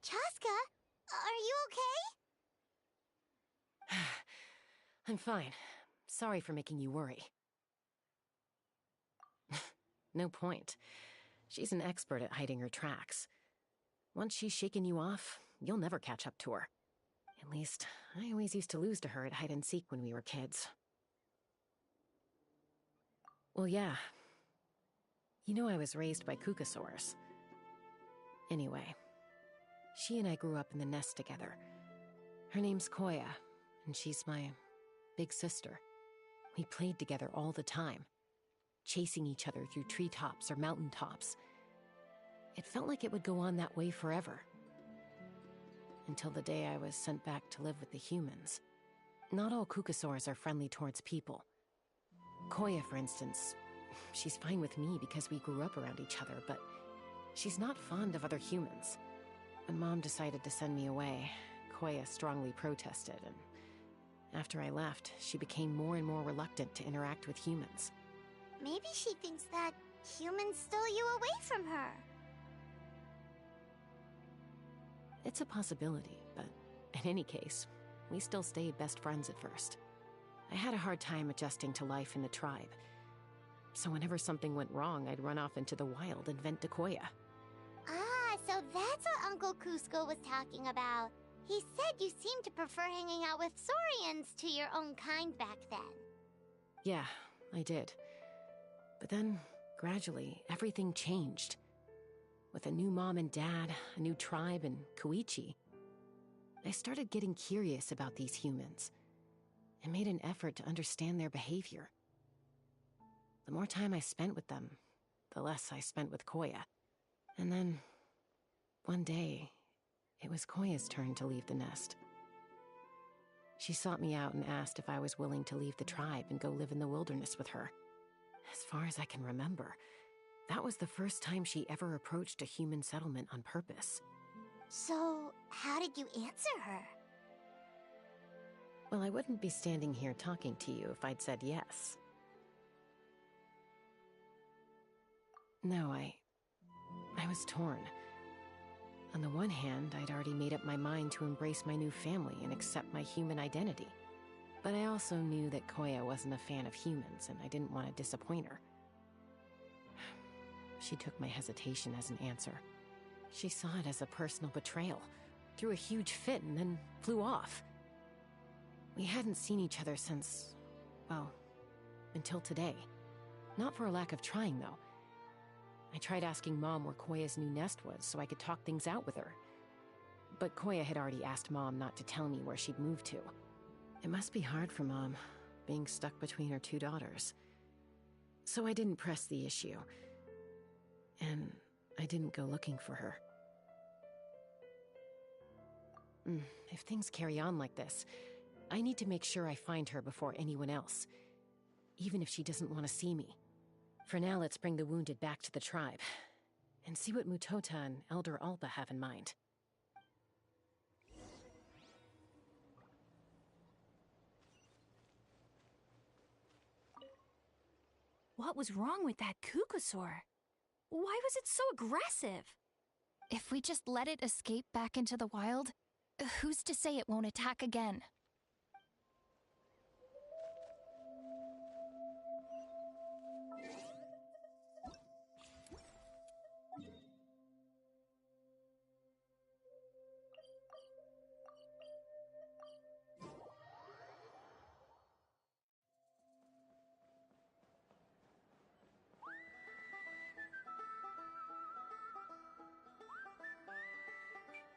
Chasca, are you okay? I'm fine. Sorry for making you worry. No point. She's an expert at hiding her tracks. Once she's shaken you off, you'll never catch up to her. At least, I always used to lose to her at hide-and-seek when we were kids. Well, yeah. You know I was raised by Kukasaurs. Anyway, she and I grew up in the nest together. Her name's Koya, and she's my big sister. We played together all the time, chasing each other through treetops or mountaintops. It felt like it would go on that way forever. Until the day I was sent back to live with the humans. Not all Kukasaurs are friendly towards people. Koya, for instance, she's fine with me because we grew up around each other, but she's not fond of other humans. When Mom decided to send me away, Koya strongly protested, and after I left, she became more and more reluctant to interact with humans. Maybe she thinks that humans stole you away from her. It's a possibility, but in any case, we still stayed best friends at first. I had a hard time adjusting to life in the tribe, so whenever something went wrong, I'd run off into the wild and vent to Koya. Ah, so that's what Uncle Cusco was talking about. He said you seemed to prefer hanging out with Saurians to your own kind back then. Yeah, I did. But then, gradually, everything changed. With a new mom and dad, a new tribe, and Koichi, I started getting curious about these humans and made an effort to understand their behavior. The more time I spent with them, the less I spent with Koya. And then, one day, it was Koya's turn to leave the nest. She sought me out and asked if I was willing to leave the tribe and go live in the wilderness with her. As far as I can remember, that was the first time she ever approached a human settlement on purpose. So, how did you answer her? Well, I wouldn't be standing here talking to you if I'd said yes. No, I was torn. On the one hand, I'd already made up my mind to embrace my new family and accept my human identity. But I also knew that Koya wasn't a fan of humans, and I didn't want to disappoint her. She took my hesitation as an answer. She saw it as a personal betrayal, threw a huge fit, and then flew off. We hadn't seen each other since, well, until today. Not for a lack of trying, though. I tried asking Mom where Koya's new nest was so I could talk things out with her. But Koya had already asked Mom not to tell me where she'd moved to. It must be hard for Mom, being stuck between her two daughters. So I didn't press the issue. And I didn't go looking for her. If things carry on like this, I need to make sure I find her before anyone else, even if she doesn't want to see me. For now, let's bring the wounded back to the tribe, and see what Mutota and Elder Alba have in mind. What was wrong with that Kukasaur? Why was it so aggressive? If we just let it escape back into the wild, who's to say it won't attack again?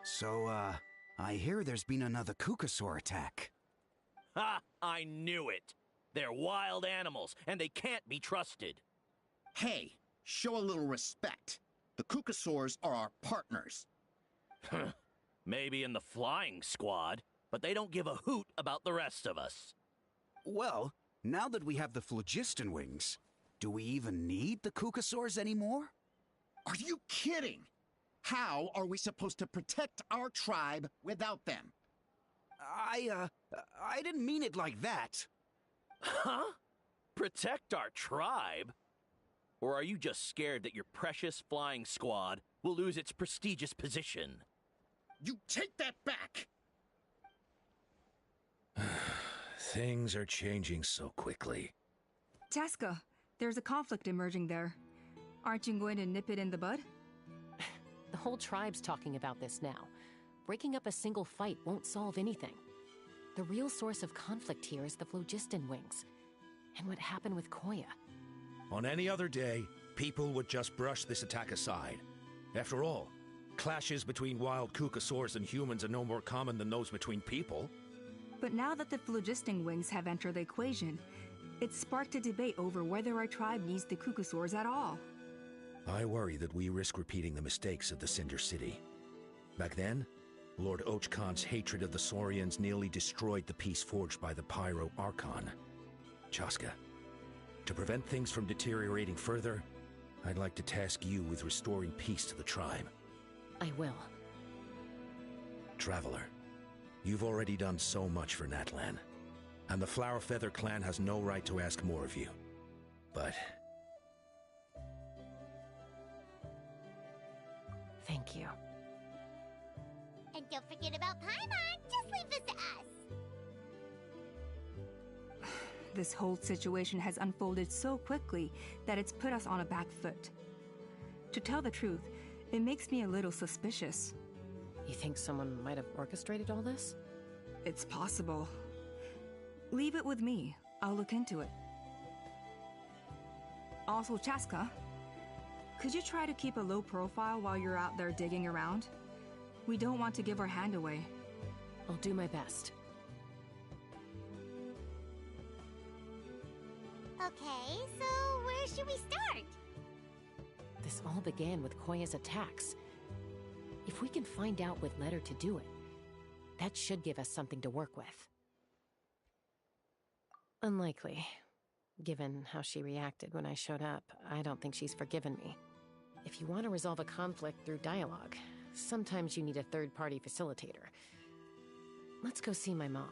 So, I hear there's been another Kukasaur attack. Ha! I knew it! They're wild animals, and they can't be trusted. Hey, show a little respect. The Kukasaurs are our partners. Maybe in the flying squad, but they don't give a hoot about the rest of us. Well, now that we have the phlogiston wings, do we even need the Kukasaurs anymore? Are you kidding? How are we supposed to protect our tribe without them? I didn't mean it like that. Huh? Protect our tribe? Or are you just scared that your precious flying squad will lose its prestigious position? You take that back! Things are changing so quickly. Chasca, there's a conflict emerging there. Aren't you going to nip it in the bud? The whole tribe's talking about this now. Breaking up a single fight won't solve anything. The real source of conflict here is the phlogiston wings, and what happened with Koya. On any other day, people would just brush this attack aside. After all, clashes between wild Kukasaurs and humans are no more common than those between people. But now that the phlogiston wings have entered the equation, it's sparked a debate over whether our tribe needs the Kukasaurs at all. I worry that we risk repeating the mistakes of the Cinder City. Back then, Lord Ochkan's hatred of the Saurians nearly destroyed the peace forged by the Pyro Archon. Chasca, to prevent things from deteriorating further, I'd like to task you with restoring peace to the tribe. I will. Traveler, you've already done so much for Natlan, and the Flower Feather clan has no right to ask more of you. But thank you. And don't forget about Paimon. Just leave this to us. This whole situation has unfolded so quickly that it's put us on a back foot. To tell the truth, it makes me a little suspicious. You think someone might have orchestrated all this? It's possible. Leave it with me. I'll look into it. Also, Chasca, could you try to keep a low profile while you're out there digging around? We don't want to give our hand away. I'll do my best. Okay, so where should we start? This all began with Koya's attacks. If we can find out what led her to do it, that should give us something to work with. Unlikely. Given how she reacted when I showed up, I don't think she's forgiven me. If you want to resolve a conflict through dialogue, sometimes you need a third-party facilitator. Let's go see my mom.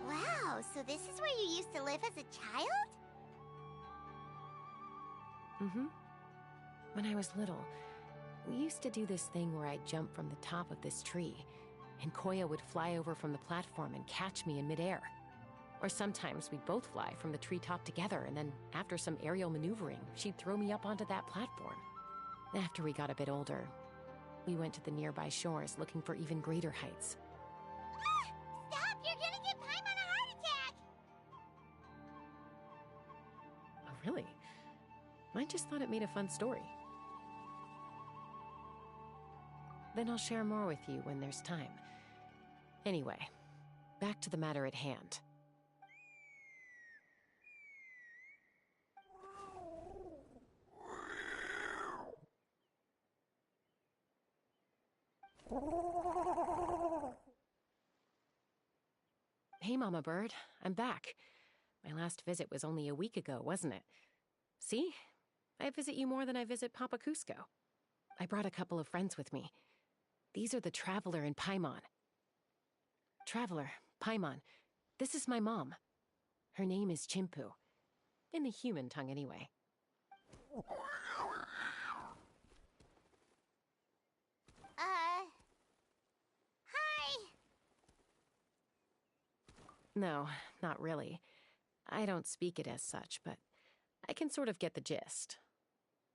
Wow, so this is where you used to live as a child? Mm-hmm. When I was little, we used to do this thing where I'd jump from the top of this tree, and Koya would fly over from the platform and catch me in midair. Or sometimes we'd both fly from the treetop together, and then after some aerial maneuvering, she'd throw me up onto that platform. After we got a bit older, we went to the nearby shores looking for even greater heights. Ah! Stop! You're gonna give Paimon a heart attack! Oh, really? I just thought it made a fun story. Then I'll share more with you when there's time. Anyway, back to the matter at hand. Hey, Mama Bird. I'm back. My last visit was only a week ago, wasn't it? See? I visit you more than I visit Papa Cusco. I brought a couple of friends with me. These are the Traveler and Paimon. Traveler, Paimon, this is my mom. Her name is Chimpu. In the human tongue, anyway. Hi! No, not really. I don't speak it as such, but I can sort of get the gist.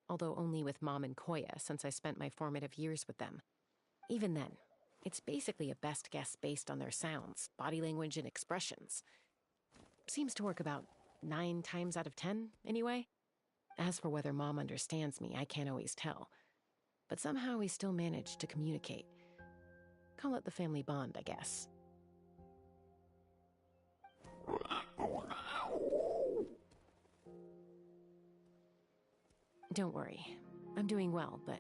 Although only with Mom and Koya, since I spent my formative years with them. Even then, It's basically a best guess based on their sounds, body language, and expressions. Seems to work about 9 times out of 10, anyway. As for whether Mom understands me, I can't always tell. But somehow we still manage to communicate. Call it the family bond, I guess. Don't worry. I'm doing well, but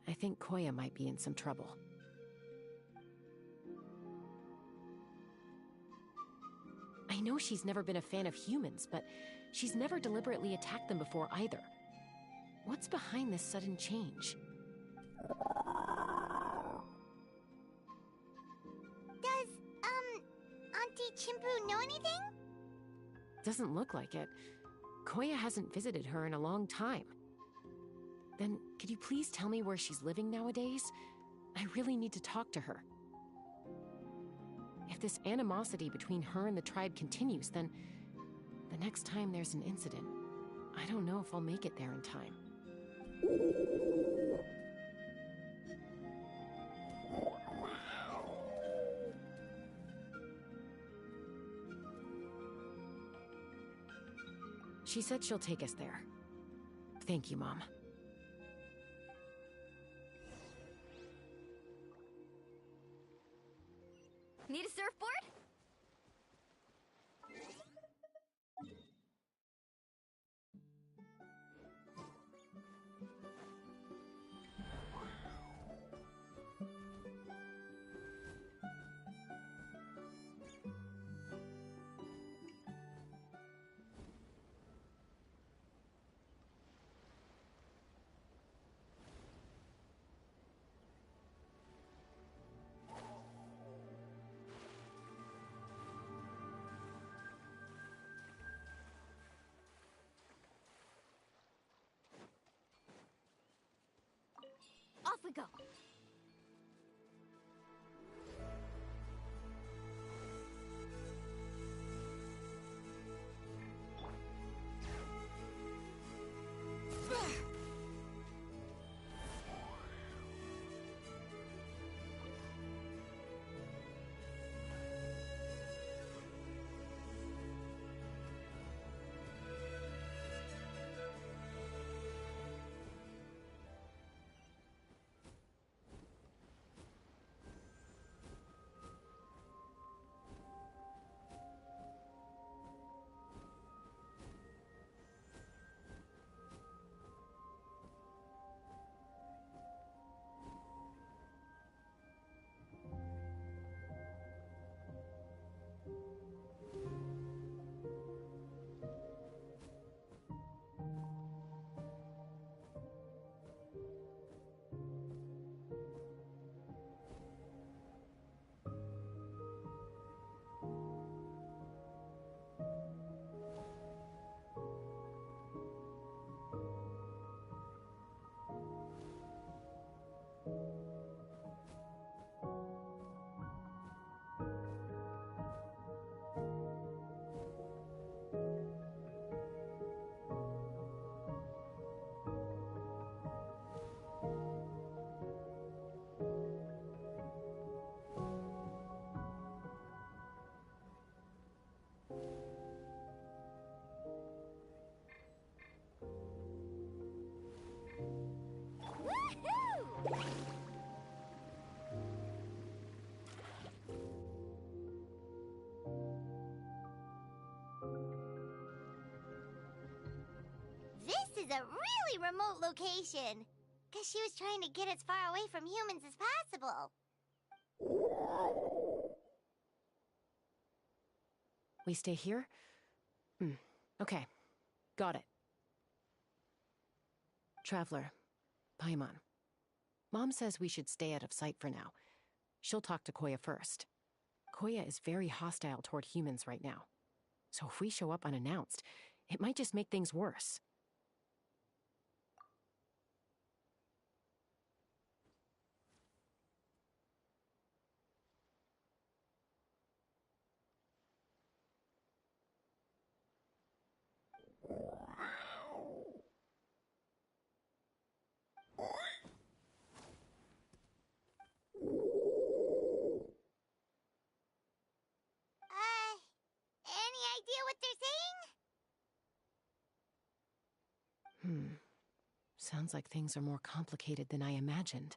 I think Koya might be in some trouble. I know she's never been a fan of humans, but she's never deliberately attacked them before either. What's behind this sudden change? Does, Auntie Chimpu know anything? Doesn't look like it. Koya hasn't visited her in a long time. Then, could you please tell me where she's living nowadays? I really need to talk to her. If this animosity between her and the tribe continues, then the next time there's an incident, I don't know if I'll make it there in time. She said she'll take us there. Thank you, Mom. Need a surfboard? Off we go. This is a really remote location. Guess she was trying to get as far away from humans as possible. We stay here? Okay. Got it. Traveler, Paimon. Mom says we should stay out of sight for now. She'll talk to Koya first. Koya is very hostile toward humans right now. So if we show up unannounced, it might just make things worse. Sounds like things are more complicated than I imagined.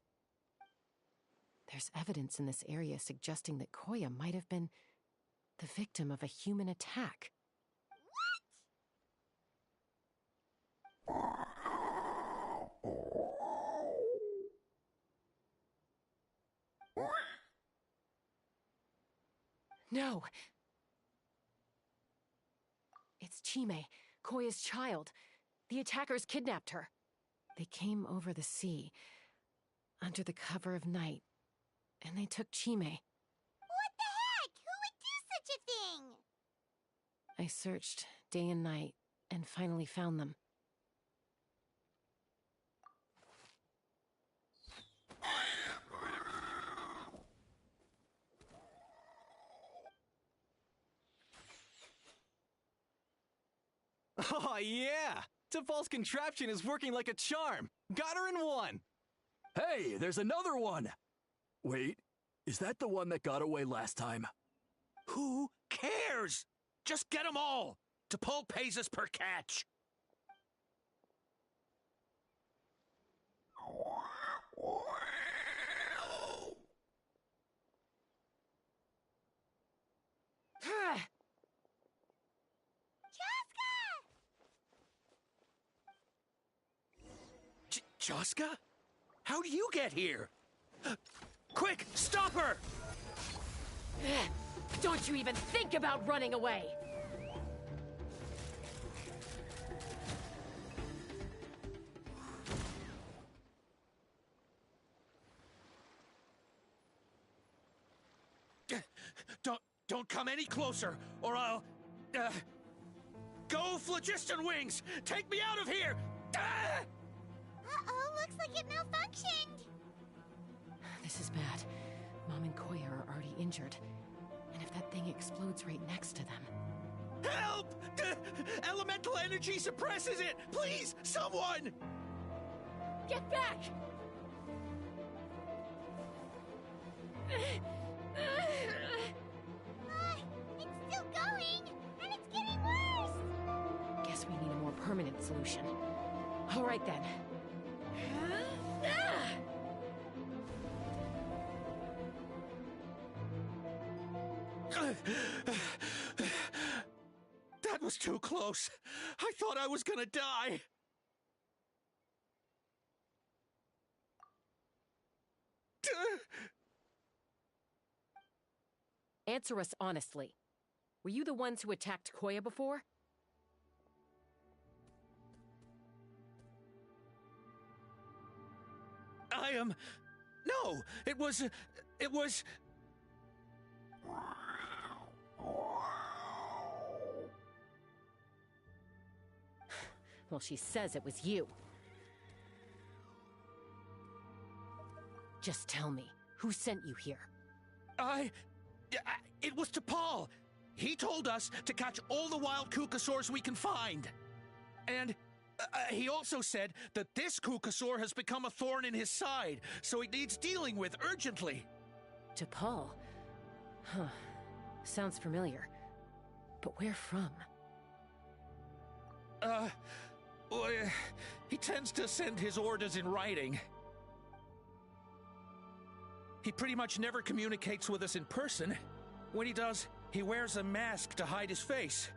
There's evidence in this area suggesting that Koya might have been the victim of a human attack. No! It's Chime, Koya's child. The attackers kidnapped her. They came over the sea, under the cover of night, and they took Chime. What the heck? Who would do such a thing? I searched day and night, and finally found them. Oh, yeah! T'Pol's contraption is working like a charm! Got her in one! Hey, there's another one! Wait, is that the one that got away last time? Who cares? Just get them all! T'Pol pays us per catch. Chasca? How do you get here? Quick, stop her! Don't you even think about running away! Don't come any closer, or I'll... Go, Phlogiston Wings! Take me out of here! Uh-oh, looks like it malfunctioned. This is bad. Mom and Koya are already injured. And if that thing explodes right next to them... Help! Elemental energy suppresses it! Please, someone! Get back! It's still going, and it's getting worse. Guess we need a more permanent solution. All right then. That was too close. I thought I was gonna die. Answer us honestly. Were you the ones who attacked Koya before? No, it was... Well, she says it was you. Just tell me, who sent you here? It was T'Pol. He told us to catch all the wild Kukasaurs we can find. And he also said that this Kukasaur has become a thorn in his side, so it needs dealing with urgently. T'Pol? Huh. Sounds familiar. But where from? Well, he tends to send his orders in writing. He pretty much never communicates with us in person. When he does, he wears a mask to hide his face.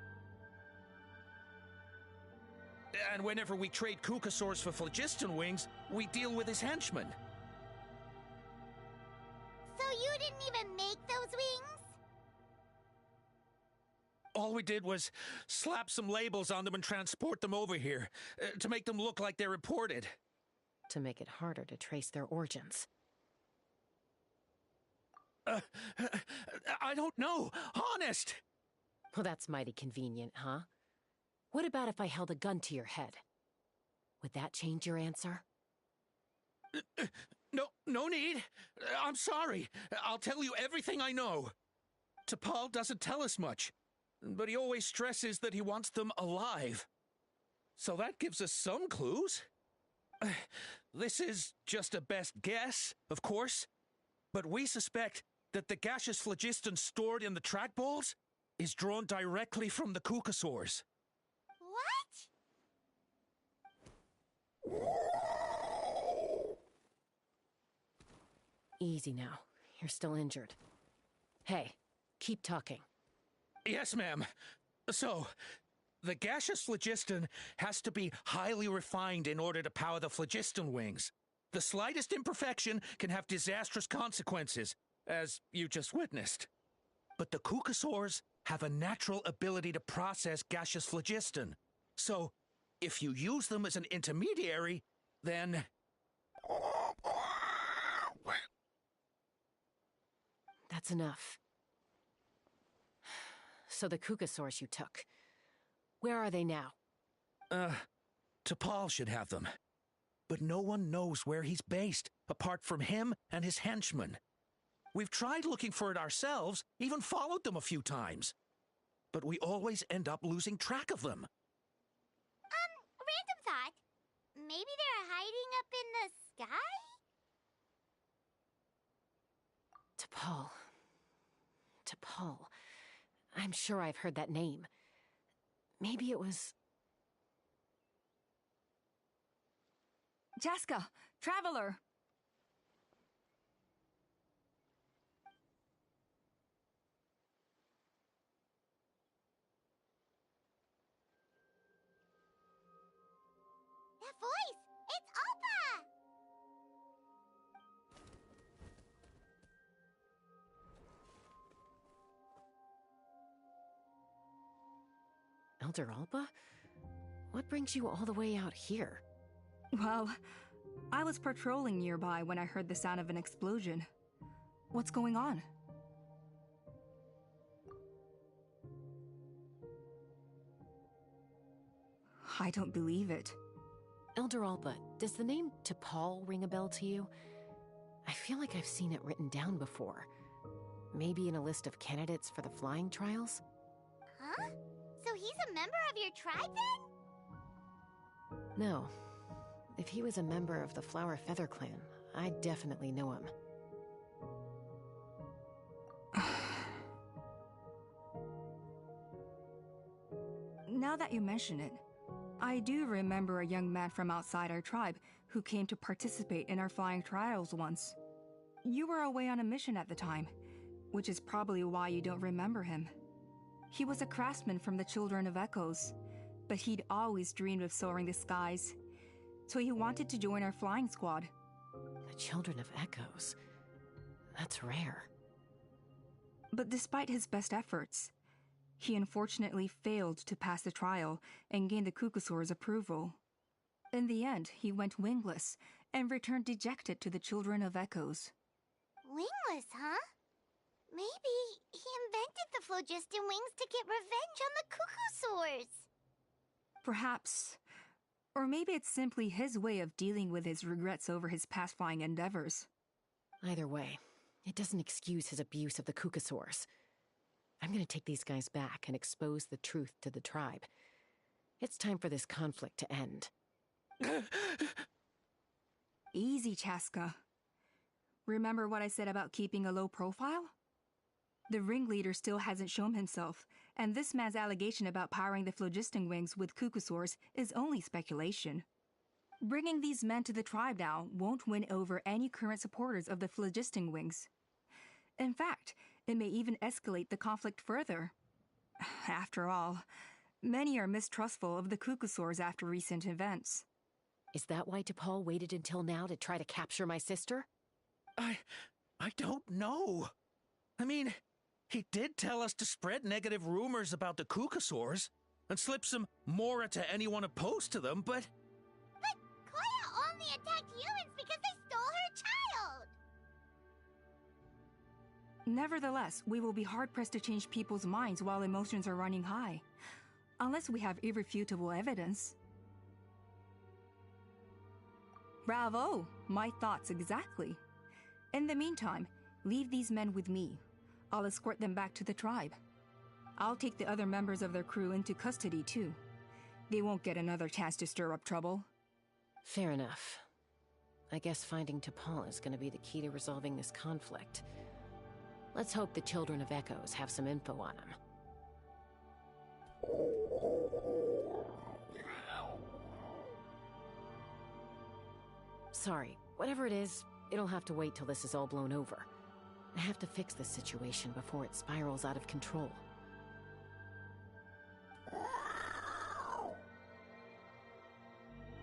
And whenever we trade Kukasaurs for Phlogiston Wings, we deal with his henchmen. So you didn't even make those wings? All we did was slap some labels on them and transport them over here, to make them look like they're imported. To make it harder to trace their origins. I don't know, honest! Well, that's mighty convenient, huh? What about if I held a gun to your head? Would that change your answer? No need. I'm sorry. I'll tell you everything I know. T'Pol doesn't tell us much, but he always stresses that he wants them alive. So that gives us some clues. This is just a best guess, of course, but we suspect that the gaseous phlogiston stored in the trackballs is drawn directly from the Kukasaurs. Easy now. You're still injured. Hey, keep talking. Yes, ma'am. So, the gaseous phlogiston has to be highly refined in order to power the phlogiston wings. The slightest imperfection can have disastrous consequences, as you just witnessed. But the Kukasaurs have a natural ability to process gaseous phlogiston. So, if you use them as an intermediary, then... That's enough. So the Kukasaurs you took, where are they now? T'Pol should have them. But no one knows where he's based, apart from him and his henchmen. We've tried looking for it ourselves, even followed them a few times. But we always end up losing track of them. Random thought. Maybe they're hiding up in the sky? T'Pol. T'Pol. I'm sure I've heard that name. Maybe it was... Chasca, Traveler! That voice! It's Oppa! Elder Alba? What brings you all the way out here? Well, I was patrolling nearby when I heard the sound of an explosion. What's going on? I don't believe it. Elder Alba, does the name T'Pol ring a bell to you? I feel like I've seen it written down before. Maybe in a list of candidates for the flying trials? Huh? So he's a member of your tribe then? No. If he was a member of the Flower Feather Clan, I'd definitely know him. Now that you mention it, I do remember a young man from outside our tribe who came to participate in our flying trials once. You were away on a mission at the time, which is probably why you don't remember him. He was a craftsman from the Children of Echoes, but he'd always dreamed of soaring the skies, so he wanted to join our flying squad. The Children of Echoes? That's rare. But despite his best efforts, he unfortunately failed to pass the trial and gain the Kukasaur's approval. In the end, he went wingless and returned dejected to the Children of Echoes. Wingless, huh? Maybe he invented the phlogiston wings to get revenge on the Kukasaurs. Perhaps. Or maybe it's simply his way of dealing with his regrets over his past flying endeavors. Either way, it doesn't excuse his abuse of the Kukasaurs. I'm gonna take these guys back and expose the truth to the tribe. It's time for this conflict to end. Easy, Chasca. Remember what I said about keeping a low profile? The ringleader still hasn't shown himself, and this man's allegation about powering the phlogiston wings with Kukasaurs is only speculation. Bringing these men to the tribe now won't win over any current supporters of the phlogiston wings. In fact, it may even escalate the conflict further. After all, many are mistrustful of the Kukasaurs after recent events. Is that why T'Pol waited until now to try to capture my sister? I don't know. I mean, he did tell us to spread negative rumors about the Kukasaurs and slip some Mora to anyone opposed to them, but... But Koya only attacked humans because they stole her child! Nevertheless, we will be hard-pressed to change people's minds while emotions are running high. Unless we have irrefutable evidence. Bravo! My thoughts exactly. In the meantime, leave these men with me. I'll escort them back to the tribe. I'll take the other members of their crew into custody, too. They won't get another chance to stir up trouble. Fair enough. I guess finding T'Pol is gonna be the key to resolving this conflict. Let's hope the Children of Echoes have some info on him. sorry. Whatever it is, it'll have to wait till this is all blown over. I have to fix this situation before it spirals out of control.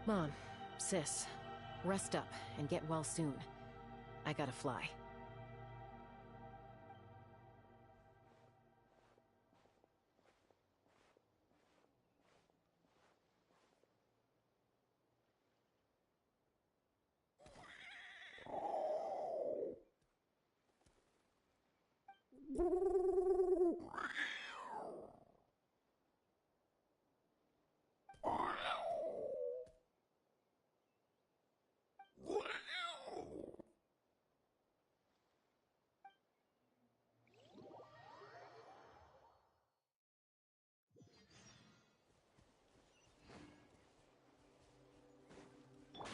Mom, sis, rest up and get well soon. I gotta fly.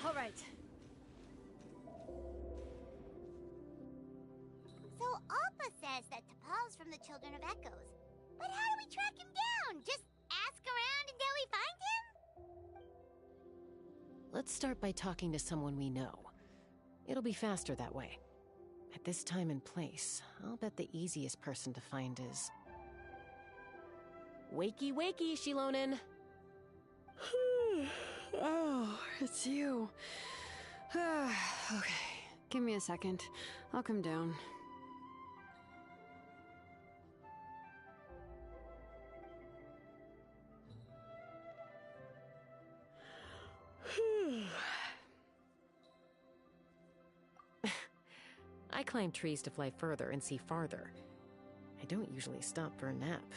All right. So Alpa says that T'Pol's from the Children of Echoes. But how do we track him down? Just ask around until we find him? Let's start by talking to someone we know. It'll be faster that way. At this time and place, I'll bet the easiest person to find is... Wakey, wakey, Shilonen! Oh, it's you. Okay, give me a second. I'll come down. I climb trees to fly further and see farther. I don't usually stop for a nap.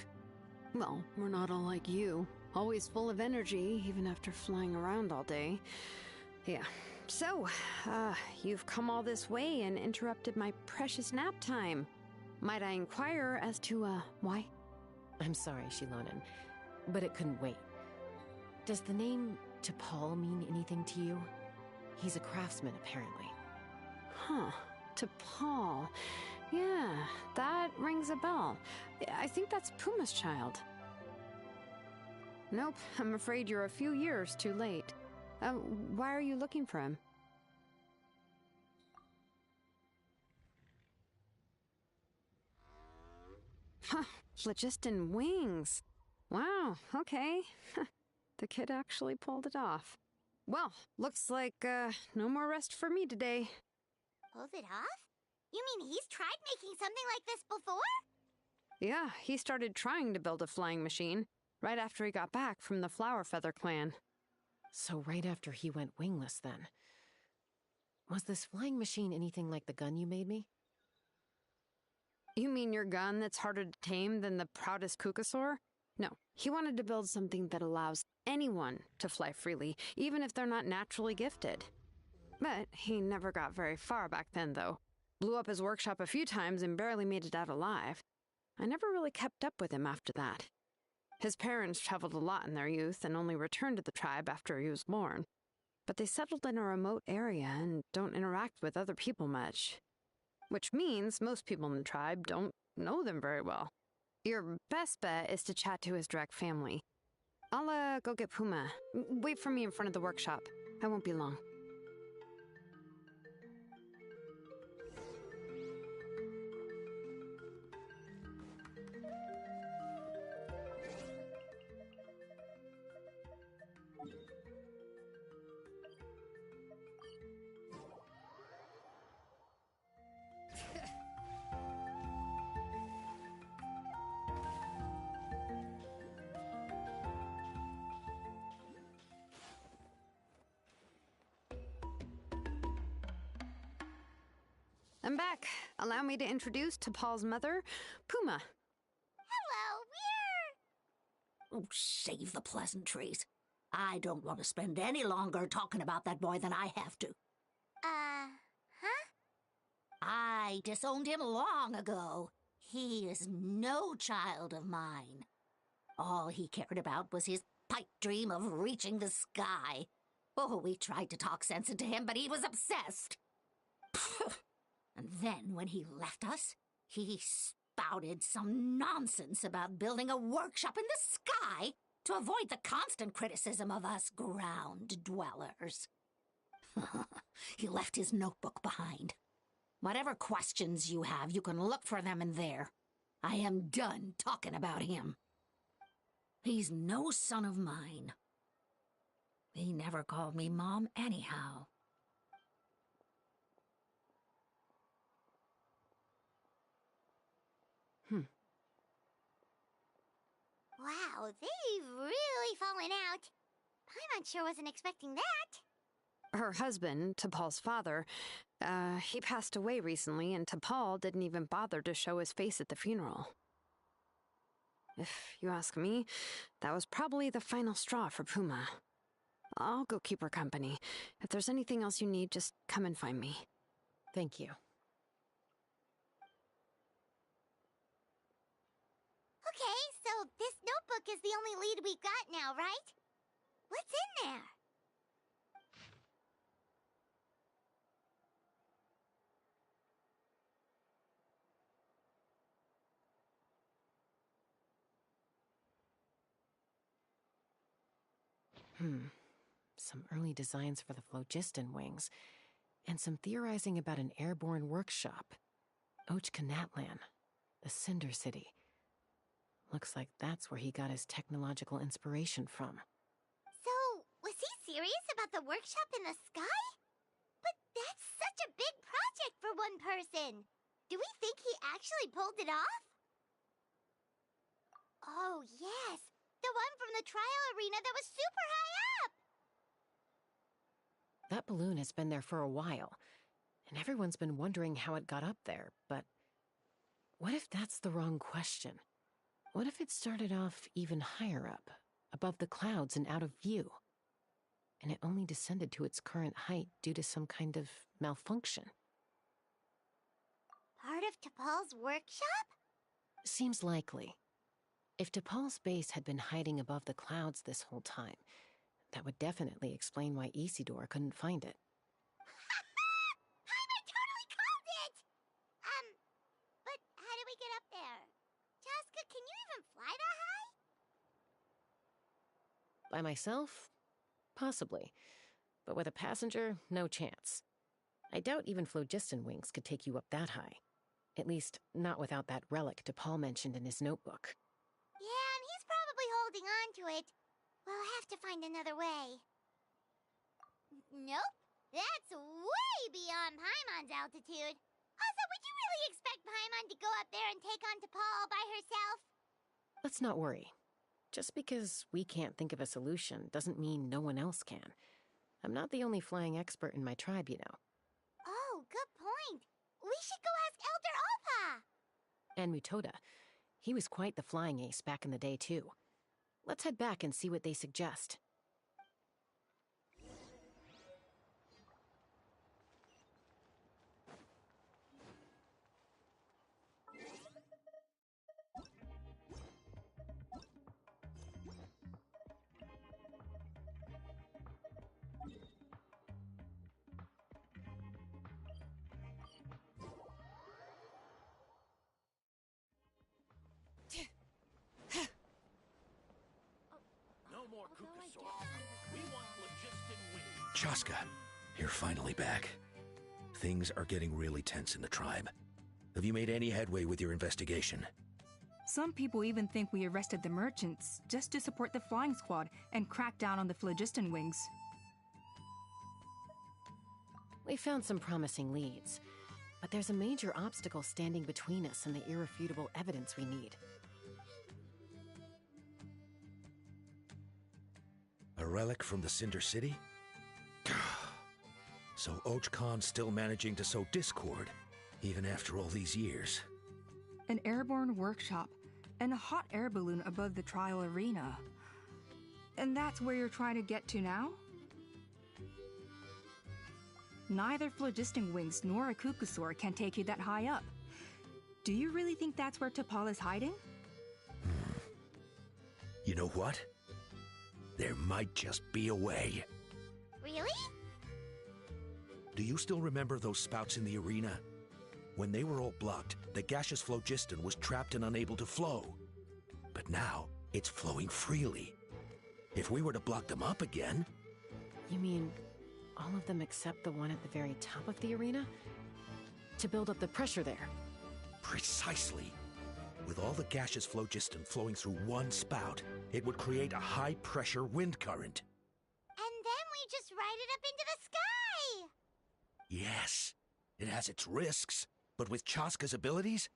Well, we're not all like you. Always full of energy, even after flying around all day. Yeah. So, you've come all this way and interrupted my precious nap time. Might I inquire as to, why? I'm sorry, Shilonen, but it couldn't wait. Does the name T'Pol mean anything to you? He's a craftsman, apparently. Huh. T'Pol. Yeah, that rings a bell. I think that's Puma's child. Nope, I'm afraid you're a few years too late. Why are you looking for him? Huh, phlogiston wings. Wow, okay. The kid actually pulled it off. Well, looks like, no more rest for me today. Pulled it off? You mean he's tried making something like this before? Yeah, he started trying to build a flying machine right after he got back from the Flower Feather clan. So right after he went wingless, then. Was this flying machine anything like the gun you made me? You mean your gun that's harder to tame than the proudest Kukasaur? No, he wanted to build something that allows anyone to fly freely, even if they're not naturally gifted. But he never got very far back then, though. Blew up his workshop a few times and barely made it out alive. I never really kept up with him after that. His parents traveled a lot in their youth and only returned to the tribe after he was born. But they settled in a remote area and don't interact with other people much. Which means most people in the tribe don't know them very well. Your best bet is to chat to his direct family. I'll, go get Puma. Wait for me in front of the workshop. I won't be long. I'm back. Allow me to introduce T'Pol's mother, Puma. Hello, we're... Oh, save the pleasantries. I don't want to spend any longer talking about that boy than I have to. Huh? I disowned him long ago. He is no child of mine. All he cared about was his pipe dream of reaching the sky. Oh, we tried to talk sense into him, but he was obsessed. And then, when he left us, he spouted some nonsense about building a workshop in the sky to avoid the constant criticism of us ground dwellers. He left his notebook behind. Whatever questions you have, you can look for them in there. I am done talking about him. He's no son of mine. He never called me Mom anyhow. Wow, they've really fallen out. Paimon sure wasn't expecting that. Her husband, T'Pol's father, he passed away recently, and T'Pol didn't even bother to show his face at the funeral. If you ask me, that was probably the final straw for Puma. I'll go keep her company. If there's anything else you need, just come and find me. Thank you. Okay, so this notebook is the only lead we got now, right? What's in there? Some early designs for the phlogiston wings, and some theorizing about an airborne workshop. Ochkanatlan, the Cinder City. Looks like that's where he got his technological inspiration from. So, was he serious about the workshop in the sky? But that's such a big project for one person. Do we think he actually pulled it off? Oh, yes. The one from the trial arena that was super high up! That balloon has been there for a while, and everyone's been wondering how it got up there, but what if that's the wrong question? What if it started off even higher up, above the clouds and out of view, and it only descended to its current height due to some kind of malfunction? Part of T'Pol's workshop? Seems likely. If T'Pol's base had been hiding above the clouds this whole time, that would definitely explain why Isidore couldn't find it. Paimon totally called it! But how do we get up there? Chasca, can you even fly that high? By myself? Possibly. But with a passenger, no chance. I doubt even phlogiston wings could take you up that high. At least, not without that relic T'Pol mentioned in his notebook. Yeah, and he's probably holding on to it. We'll have to find another way. Nope. That's way beyond Paimon's altitude. Also, would you really expect Paimon to go up there and take on T'Pol by herself? Let's not worry. Just because we can't think of a solution doesn't mean no one else can. I'm not the only flying expert in my tribe, you know. Oh, good point. We should go ask Elder Oppa! And Mutoda. He was quite the flying ace back in the day, too. Let's head back and see what they suggest. Chasca, you're finally back. Things are getting really tense in the tribe. Have you made any headway with your investigation? Some people even think we arrested the merchants just to support the flying squad and crack down on the phlogiston wings. We found some promising leads, but there's a major obstacle standing between us and the irrefutable evidence we need. A relic from the Cinder City? So Ochkan's still managing to sow discord, even after all these years. An airborne workshop and a hot air balloon above the trial arena. And that's where you're trying to get to now? Neither phlogiston wings nor a Kukusaur can take you that high up. Do you really think that's where T'Pol is hiding? You know what? There might just be a way. Really? Do you still remember those spouts in the arena? When they were all blocked, the gaseous phlogiston was trapped and unable to flow. But now, it's flowing freely. If we were to block them up again... You mean All of them except the one at the very top of the arena? To build up the pressure there. Precisely. With all the gaseous phlogiston flowing through one spout, it would create a high-pressure wind current. And then we just ride it up into the sky! Yes, it has its risks, but with Chasca's abilities,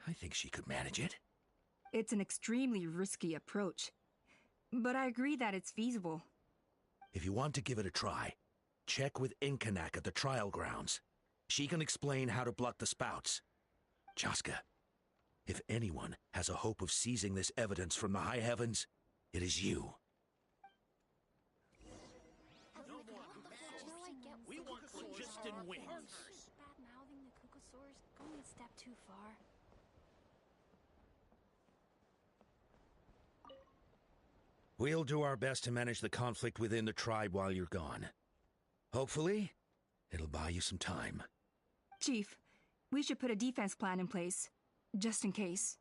I think she could manage it. It's an extremely risky approach, but I agree that it's feasible. If you want to give it a try, check with Inkanak at the trial grounds. She can explain how to block the spouts. Chasca, if anyone has a hope of seizing this evidence from the high heavens, it is you. We want phlogiston wings. Bad-mouthing the Cucosaurs, going a step too far. We'll do our best to manage the conflict within the tribe while you're gone. Hopefully, it'll buy you some time. Chief, we should put a defense plan in place, just in case.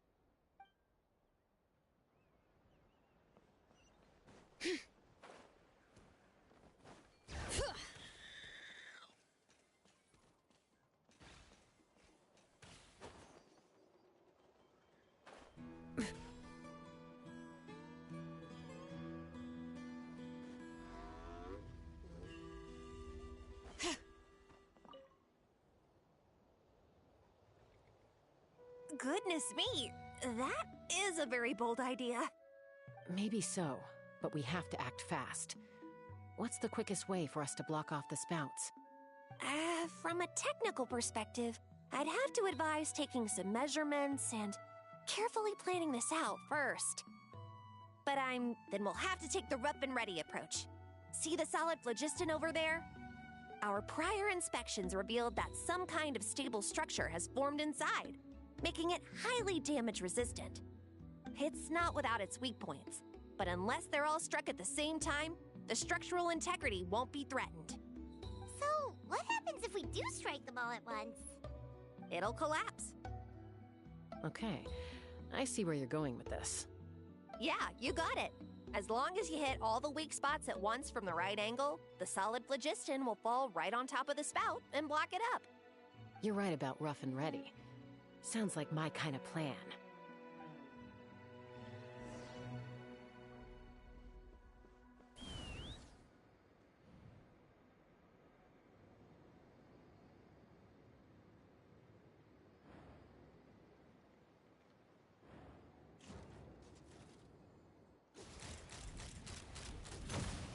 Goodness me, that is a very bold idea. Maybe so, but we have to act fast. What's the quickest way for us to block off the spouts? From a technical perspective, I'd have to advise taking some measurements and carefully planning this out first. But then we'll have to take the rough and ready approach. See the solid phlogiston over there? Our prior inspections revealed that some kind of stable structure has formed inside, making it highly damage resistant. It's not without its weak points, but unless they're all struck at the same time, the structural integrity won't be threatened. So, what happens if we do strike them all at once? It'll collapse. Okay, I see where you're going with this. Yeah, you got it. As long as you hit all the weak spots at once from the right angle, the solid phlogiston will fall right on top of the spout and block it up. You're right about rough and ready. Sounds like my kind of plan.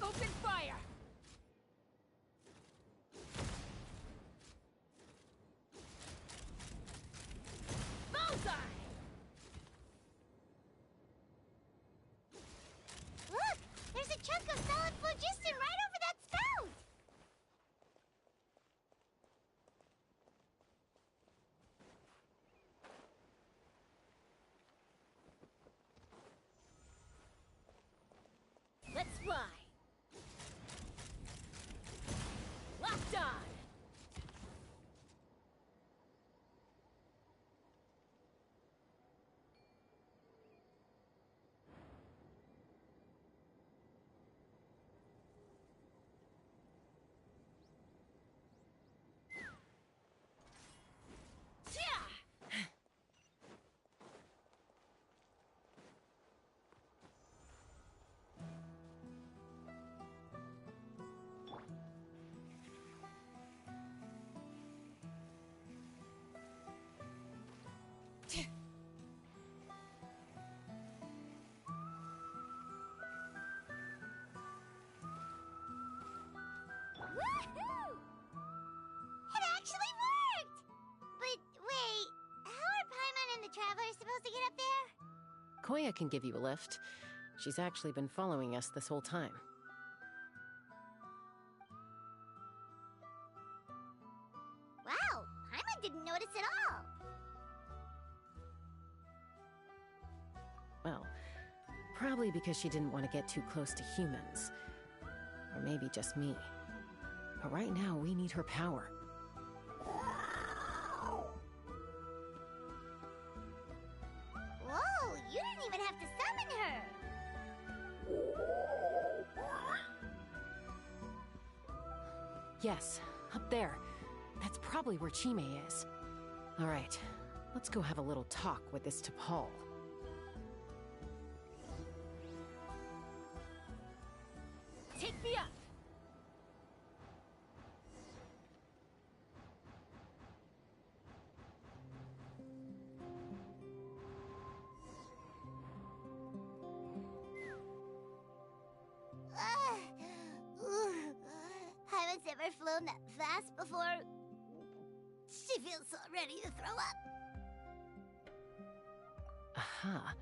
Open fire! Bullseye! Look! There's a chunk of solid phlogiston right over that spout! Let's fly! Locked on! Woohoo! It actually worked! But wait, how are Paimon and the Travelers supposed to get up there? Koya can give you a lift. She's actually been following us this whole time. Wow, Paimon didn't notice at all. Well, probably because she didn't want to get too close to humans. Or maybe just me. But right now, we need her power. Whoa, you didn't even have to summon her! Yes, up there. That's probably where Chime is. Alright, let's go have a little talk with this T'Pol. Take me up! Haven't ever flown that fast before. She feels so ready to throw up. Aha.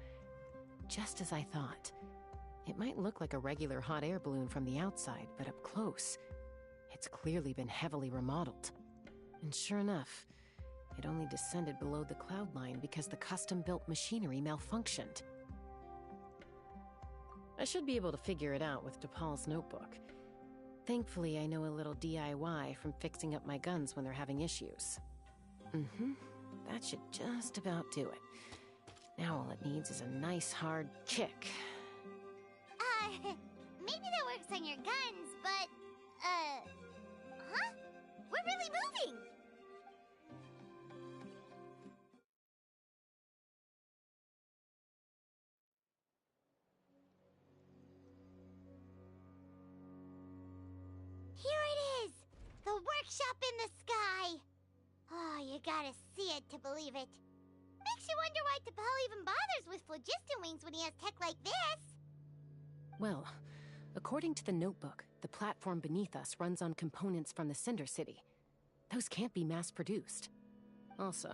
Just as I thought. It might look like a regular hot air balloon from the outside, but up close, it's clearly been heavily remodeled. And sure enough, it only descended below the cloud line because the custom-built machinery malfunctioned. I should be able to figure it out with T'Pol's notebook. Thankfully, I know a little DIY from fixing up my guns when they're having issues. That should just about do it. Now all it needs is a nice hard kick. Maybe that works on your guns, but, huh? We're really moving! Here it is! The workshop in the sky! Oh, you gotta see it to believe it. Makes you wonder why T'Pol even bothers with phlogiston wings when he has tech like this. Well, according to the notebook, the platform beneath us runs on components from the Cinder City. Those can't be mass-produced. Also,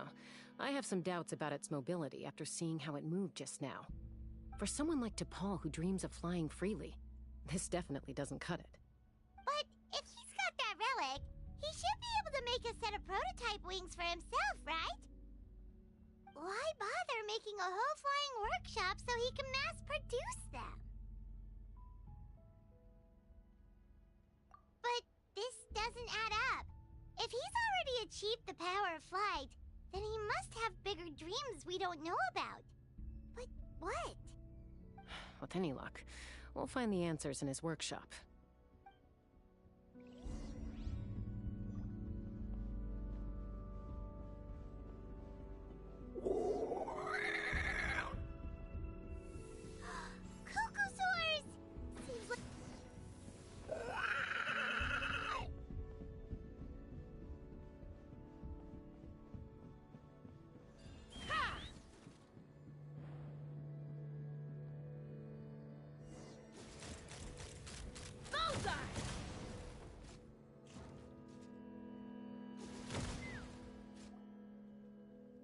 I have some doubts about its mobility after seeing how it moved just now. For someone like T'Pol who dreams of flying freely, this definitely doesn't cut it. But if he's got that relic, he should be able to make a set of prototype wings for himself, right? Why bother making a whole flying workshop so he can mass-produce them? But this doesn't add up. If he's already achieved the power of flight, then he must have bigger dreams we don't know about. But what? With any luck, we'll find the answers in his workshop. Cuckoosaurs! Seems like...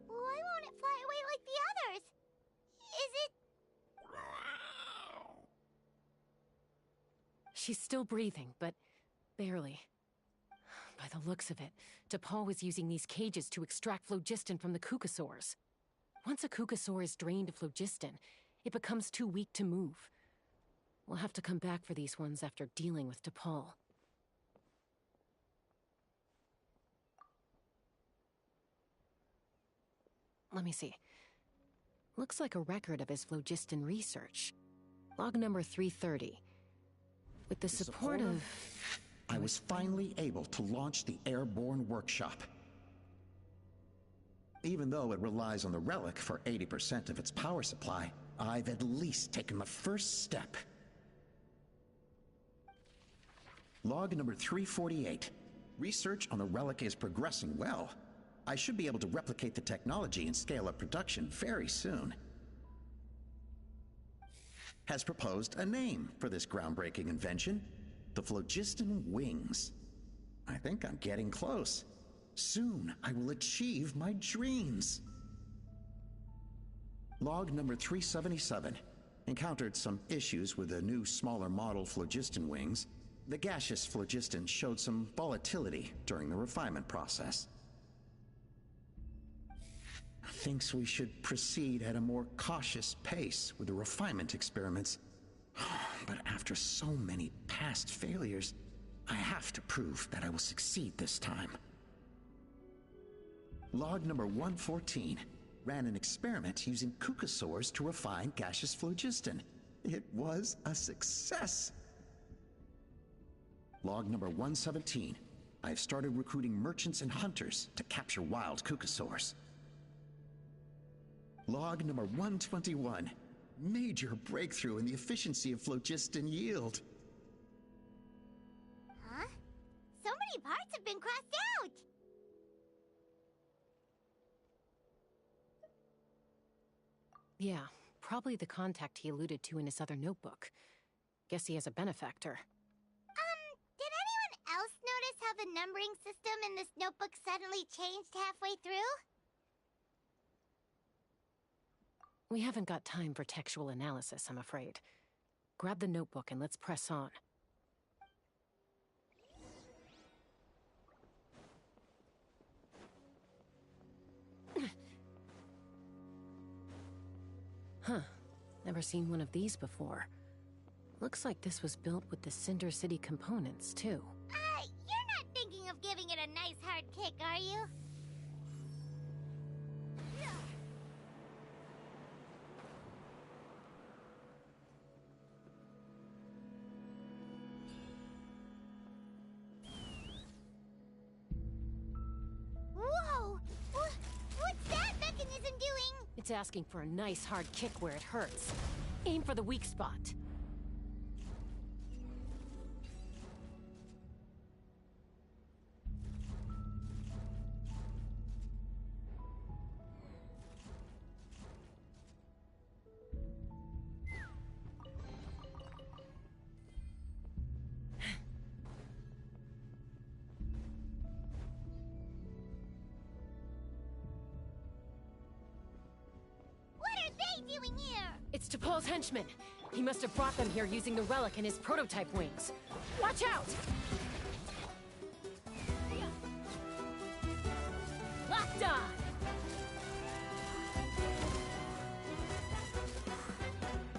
Why won't it fly away like the others? Is it... She's still breathing, but barely. By the looks of it, T'Pol was using these cages to extract phlogiston from the Cucosaurs. Once a Cucosaur is drained of phlogiston, it becomes too weak to move. We'll have to come back for these ones after dealing with T'Pol. Let me see. Looks like a record of his phlogiston research. Log number 330. With the support of... I was finally able to launch the airborne workshop. Even though it relies on the relic for 80% of its power supply, I've at least taken the first step. Log number 348. Research on the relic is progressing well. I should be able to replicate the technology and scale up production very soon. Has proposed a name for this groundbreaking invention. The phlogiston wings. I think I'm getting close. Soon I will achieve my dreams. Log number 377. Encountered some issues with the new smaller model phlogiston wings. The gaseous phlogiston showed some volatility during the refinement process. Thinks we should proceed at a more cautious pace with the refinement experiments. But after so many past failures, I have to prove that I will succeed this time. Log number 114. Ran an experiment using Cucosaurs to refine gaseous phlogiston. It was a success. Log number 117. I've started recruiting merchants and hunters to capture wild Kukasaurs. Log number 121. Major breakthrough in the efficiency of phlogiston yield. Huh? So many parts have been crossed out! Yeah, probably the contact he alluded to in his other notebook. Guess he has a benefactor. Did anyone else notice how the numbering system in this notebook suddenly changed halfway through? We haven't got time for textual analysis, I'm afraid. Grab the notebook and let's press on. Huh. Never seen one of these before. Looks like this was built with the Cinder City components, too. You're not thinking of giving it a nice hard kick, are you? Whoa! What's that mechanism doing? It's asking for a nice hard kick where it hurts. Aim for the weak spot. Doing here? It's T'Pol's henchman. He must have brought them here using the relic in his prototype wings. Watch out! Locked on!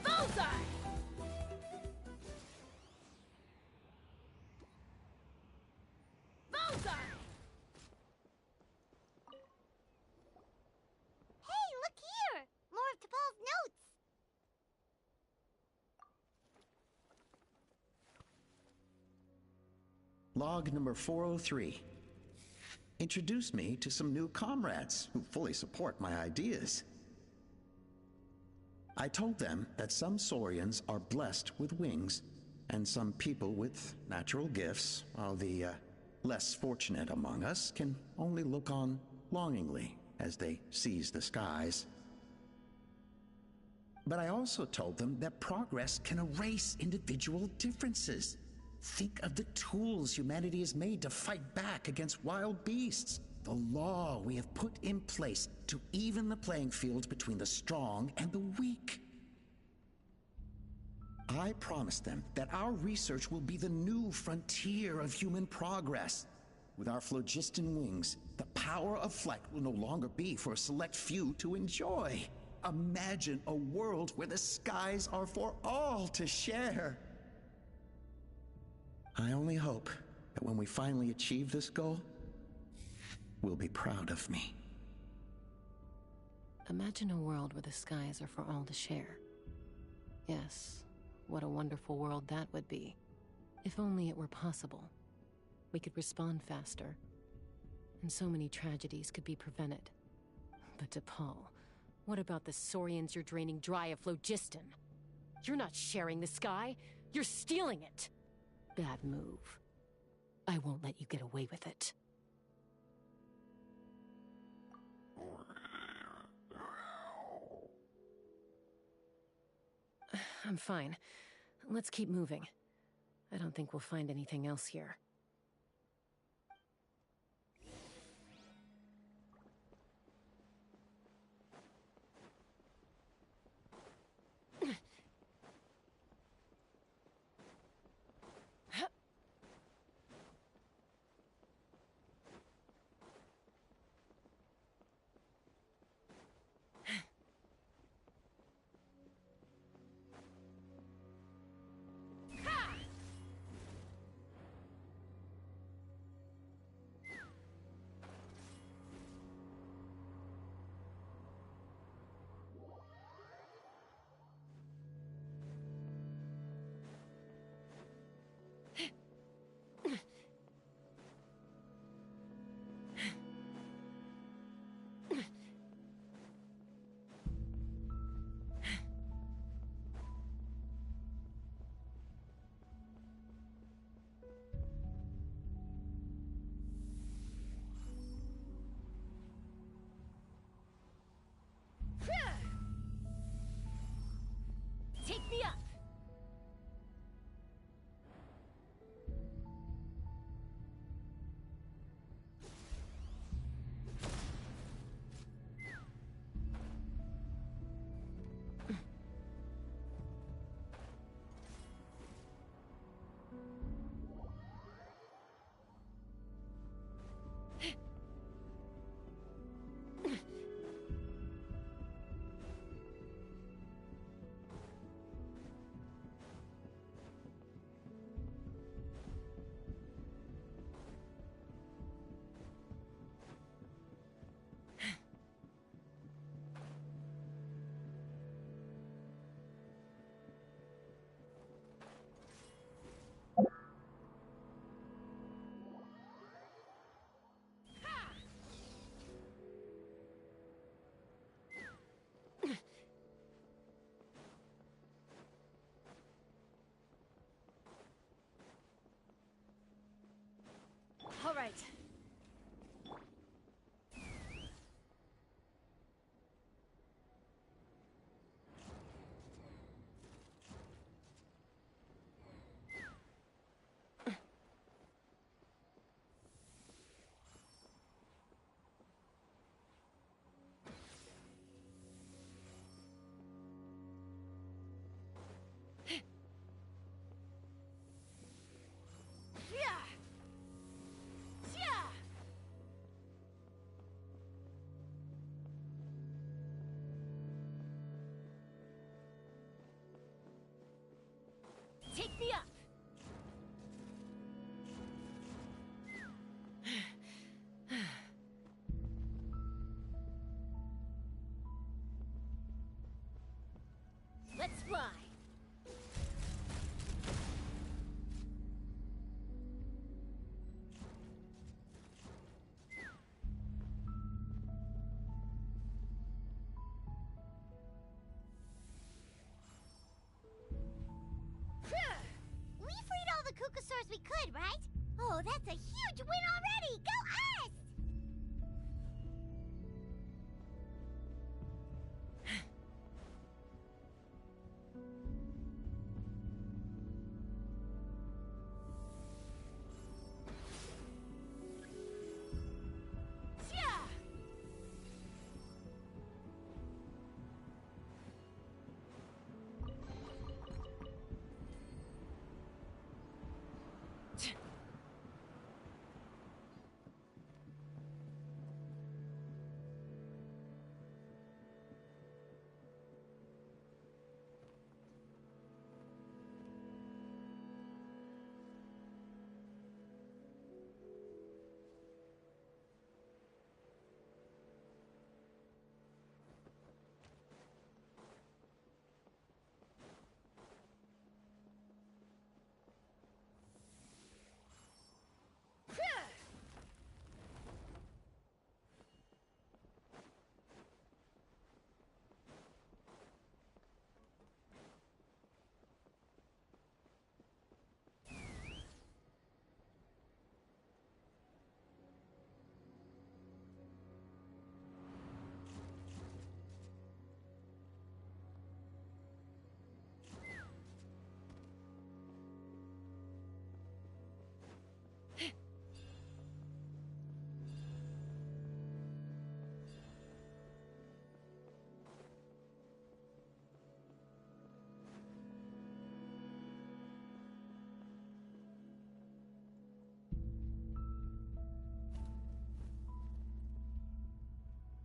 Bullseye! Bullseye! Hey, look here! More of T'Pol's notes! Log number 403. Introduce me to some new comrades who fully support my ideas. I told them that some Saurians are blessed with wings, and some people with natural gifts, while the less fortunate among us can only look on longingly as they seize the skies. But I also told them that progress can erase individual differences. Think of the tools humanity has made to fight back against wild beasts. The law we have put in place to even the playing field between the strong and the weak. I promised them that our research will be the new frontier of human progress. With our phlogiston wings, the power of flight will no longer be for a select few to enjoy. Imagine a world where the skies are for all to share. I only hope that when we finally achieve this goal, we'll be proud of me. Imagine a world where the skies are for all to share. Yes, what a wonderful world that would be. If only it were possible. We could respond faster, and so many tragedies could be prevented. But T'Pol, what about the Saurians you're draining dry of phlogiston? You're not sharing the sky, you're stealing it! Bad move. I won't let you get away with it. I'm fine. Let's keep moving. I don't think we'll find anything else here. me up! Let's fly! We freed all the Kukasaurs we could, right? Oh, that's a huge win already! Go us!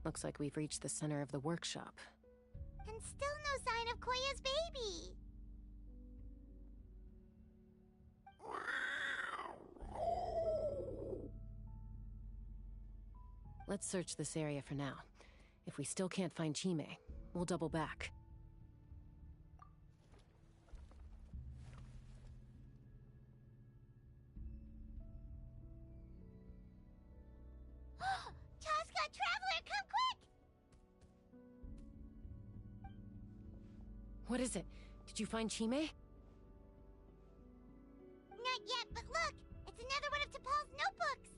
Looks like we've reached the center of the workshop. And still no sign of Koya's baby. Let's search this area for now. If we still can't find Chime, we'll double back. Chasca, Traveler, come quick! What is it? Did you find Chime? Not yet, but look! It's another one of T'Pol's notebooks!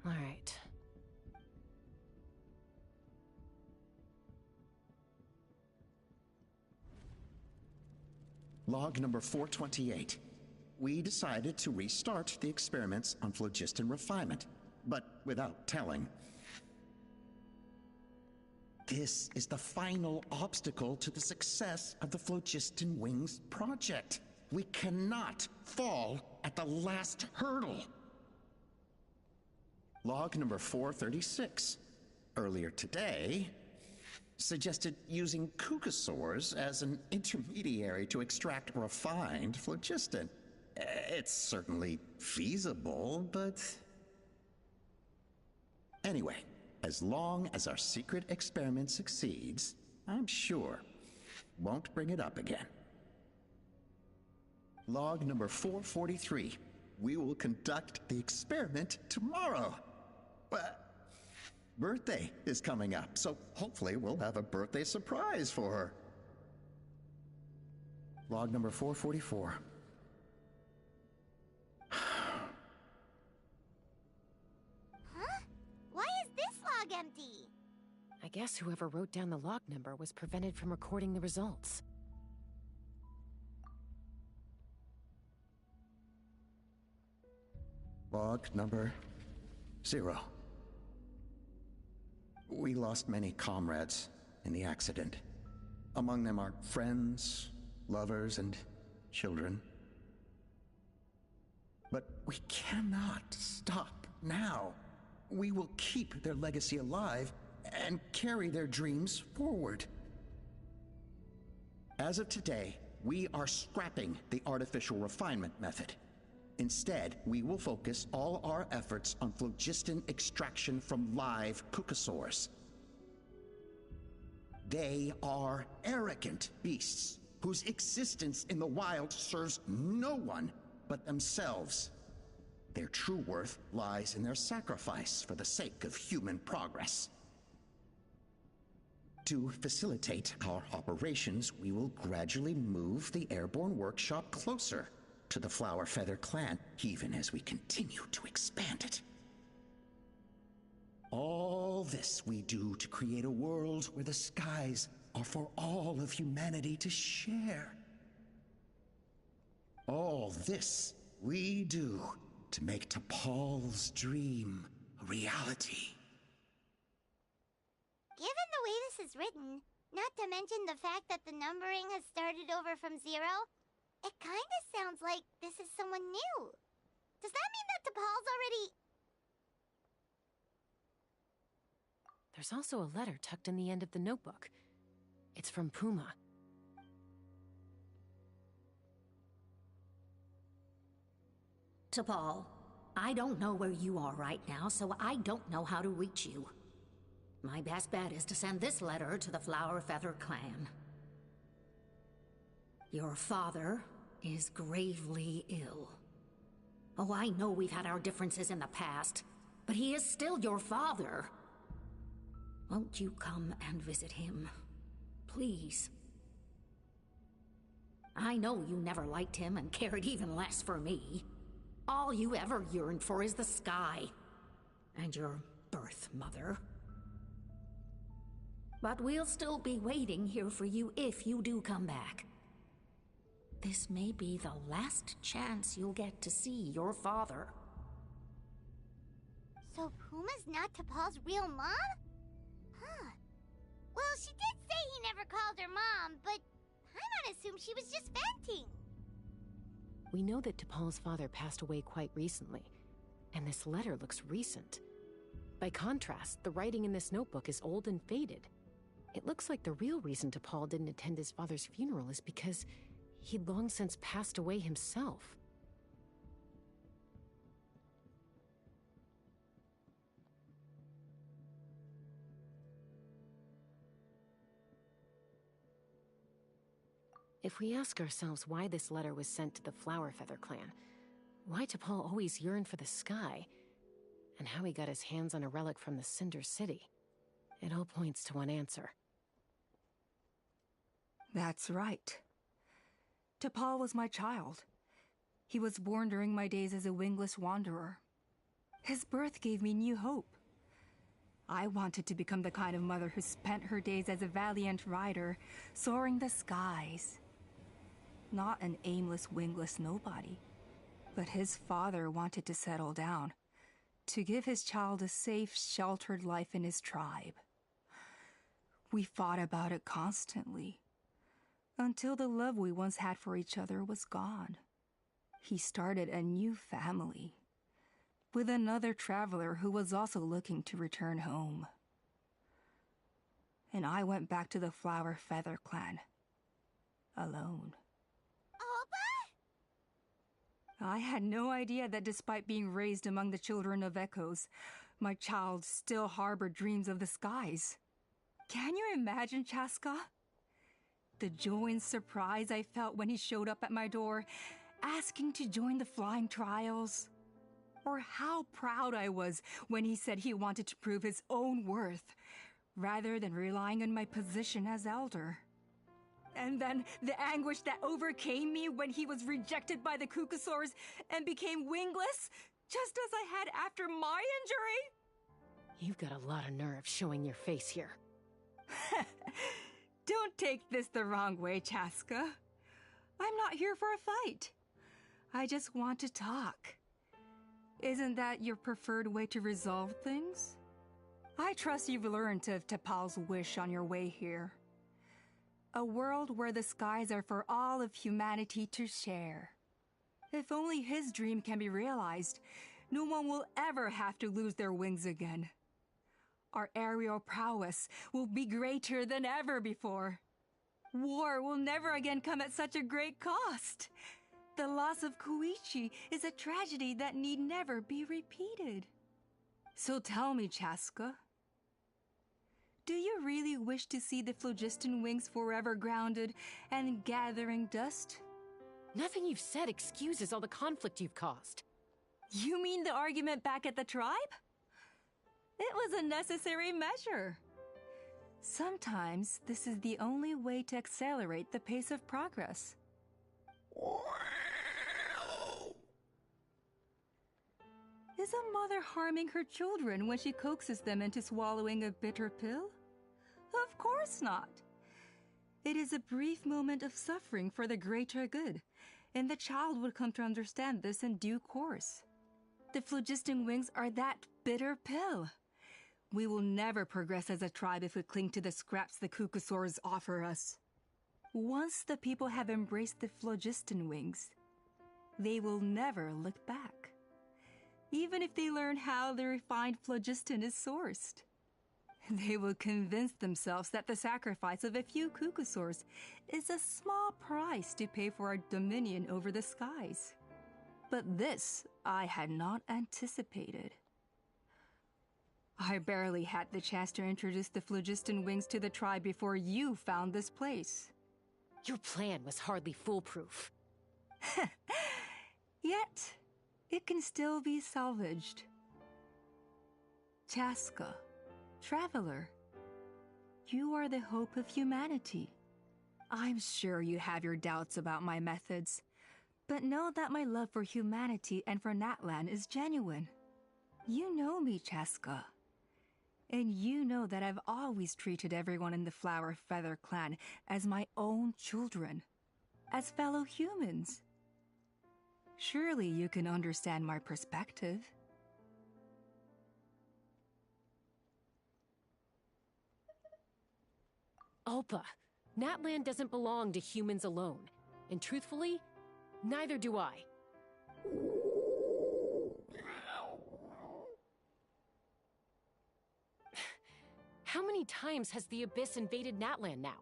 All right. Log number 428. We decided to restart the experiments on phlogiston refinement, but without telling. This is the final obstacle to the success of the Phlogiston Wings project. We cannot fall at the last hurdle. Log number 436. Earlier today, suggested using Kukasaurs as an intermediary to extract refined phlogiston. It's certainly feasible, but... Anyway, as long as our secret experiment succeeds, I'm sure won't bring it up again. Log number 443. We will conduct the experiment tomorrow. Birthday is coming up, so hopefully we'll have a birthday surprise for her. Log number 444. Huh? Why is this log empty? I guess whoever wrote down the log number was prevented from recording the results. Log number 0. We lost many comrades in the accident. Among them are friends, lovers, and children. But we cannot stop now. We will keep their legacy alive and carry their dreams forward. As of today, we are scrapping the artificial refinement method. Instead, we will focus all our efforts on phlogiston extraction from live Kukasaurs. They are arrogant beasts whose existence in the wild serves no one but themselves. Their true worth lies in their sacrifice for the sake of human progress. To facilitate our operations, we will gradually move the airborne workshop closer to the Flower Feather clan, even as we continue to expand it. All this we do to create a world where the skies are for all of humanity to share. All this we do to make T'Pol's dream a reality. Given the way this is written, not to mention the fact that the numbering has started over from 0, it kinda sounds like this is someone new. Does that mean that T'Pol's already... There's also a letter tucked in the end of the notebook. It's from Puma. T'Pol, I don't know where you are right now, so I don't know how to reach you. My best bet is to send this letter to the Flower Feather clan. Your father is gravely ill. Oh, I know we've had our differences in the past, but he is still your father. Won't you come and visit him? Please. I know you never liked him and cared even less for me. All you ever yearned for is the sky. And your birth mother. But we'll still be waiting here for you if you do come back. This may be the last chance you'll get to see your father. So Puma's not T'Pol's real mom? Huh. Well, she did say he never called her mom, but I might assume she was just venting. We know that T'Pol's father passed away quite recently, and this letter looks recent. By contrast, the writing in this notebook is old and faded. It looks like the real reason T'Pol didn't attend his father's funeral is because he'd long since passed away himself. If we ask ourselves why this letter was sent to the Flower Feather clan, why T'Pol always yearned for the sky, and how he got his hands on a relic from the Cinder City, it all points to one answer. That's right. T'Pol was my child. He was born during my days as a wingless wanderer. His birth gave me new hope. I wanted to become the kind of mother who spent her days as a valiant rider, soaring the skies. Not an aimless, wingless nobody. But his father wanted to settle down, to give his child a safe, sheltered life in his tribe. We fought about it constantly, until the love we once had for each other was gone. He started a new family, with another traveler who was also looking to return home. And I went back to the Flower Feather clan, alone. I had no idea that despite being raised among the children of echoes, my child still harbored dreams of the skies. Can you imagine, Chasca? The joy and surprise I felt when he showed up at my door, asking to join the flying trials. Or how proud I was when he said he wanted to prove his own worth, rather than relying on my position as elder. And then the anguish that overcame me when he was rejected by the Kukasaurs and became wingless, just as I had after my injury. You've got a lot of nerve showing your face here. Don't take this the wrong way, Chasca. I'm not here for a fight. I just want to talk. Isn't that your preferred way to resolve things? I trust you've learned of T'Pol's wish on your way here. A world where the skies are for all of humanity to share. If only his dream can be realized, no one will ever have to lose their wings again. Our aerial prowess will be greater than ever before. War will never again come at such a great cost. The loss of Koichi is a tragedy that need never be repeated. So tell me, Chasca, do you really wish to see the phlogiston wings forever grounded and gathering dust? Nothing you've said excuses all the conflict you've caused. You mean the argument back at the tribe? It was a necessary measure. Sometimes this is the only way to accelerate the pace of progress. Is a mother harming her children when she coaxes them into swallowing a bitter pill? Of course not. It is a brief moment of suffering for the greater good, and the child would come to understand this in due course. The phlogiston wings are that bitter pill. We will never progress as a tribe if we cling to the scraps the Kukusaurs offer us. Once the people have embraced the phlogiston wings, they will never look back, even if they learn how the refined phlogiston is sourced. They will convince themselves that the sacrifice of a few Kukusaurs is a small price to pay for our dominion over the skies. But this I had not anticipated. I barely had the chance to introduce the phlogiston wings to the tribe before you found this place. Your plan was hardly foolproof. Yet, it can still be salvaged. Chasca, traveler, you are the hope of humanity. I'm sure you have your doubts about my methods, but know that my love for humanity and for Natlan is genuine. You know me, Chasca. And you know that I've always treated everyone in the Flower Feather clan as my own children, as fellow humans. Surely you can understand my perspective. Alpa, Natlan doesn't belong to humans alone. And truthfully, neither do I. How many times has the Abyss invaded Natlan now?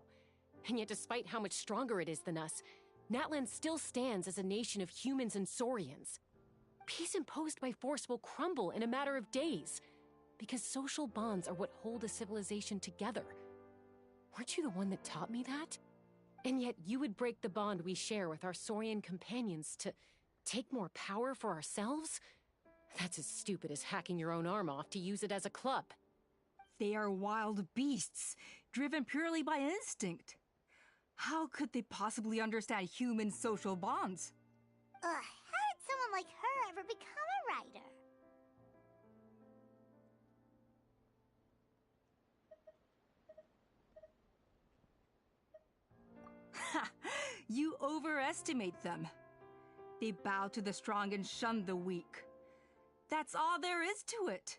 And yet despite how much stronger it is than us, Natlan still stands as a nation of humans and saurians. Peace imposed by force will crumble in a matter of days, because social bonds are what hold a civilization together. Weren't you the one that taught me that? And yet you would break the bond we share with our saurian companions to take more power for ourselves? That's as stupid as hacking your own arm off to use it as a club. They are wild beasts, driven purely by instinct. How could they possibly understand human social bonds? How did someone like her ever become a writer? Ha! You overestimate them. They bow to the strong and shun the weak. That's all there is to it.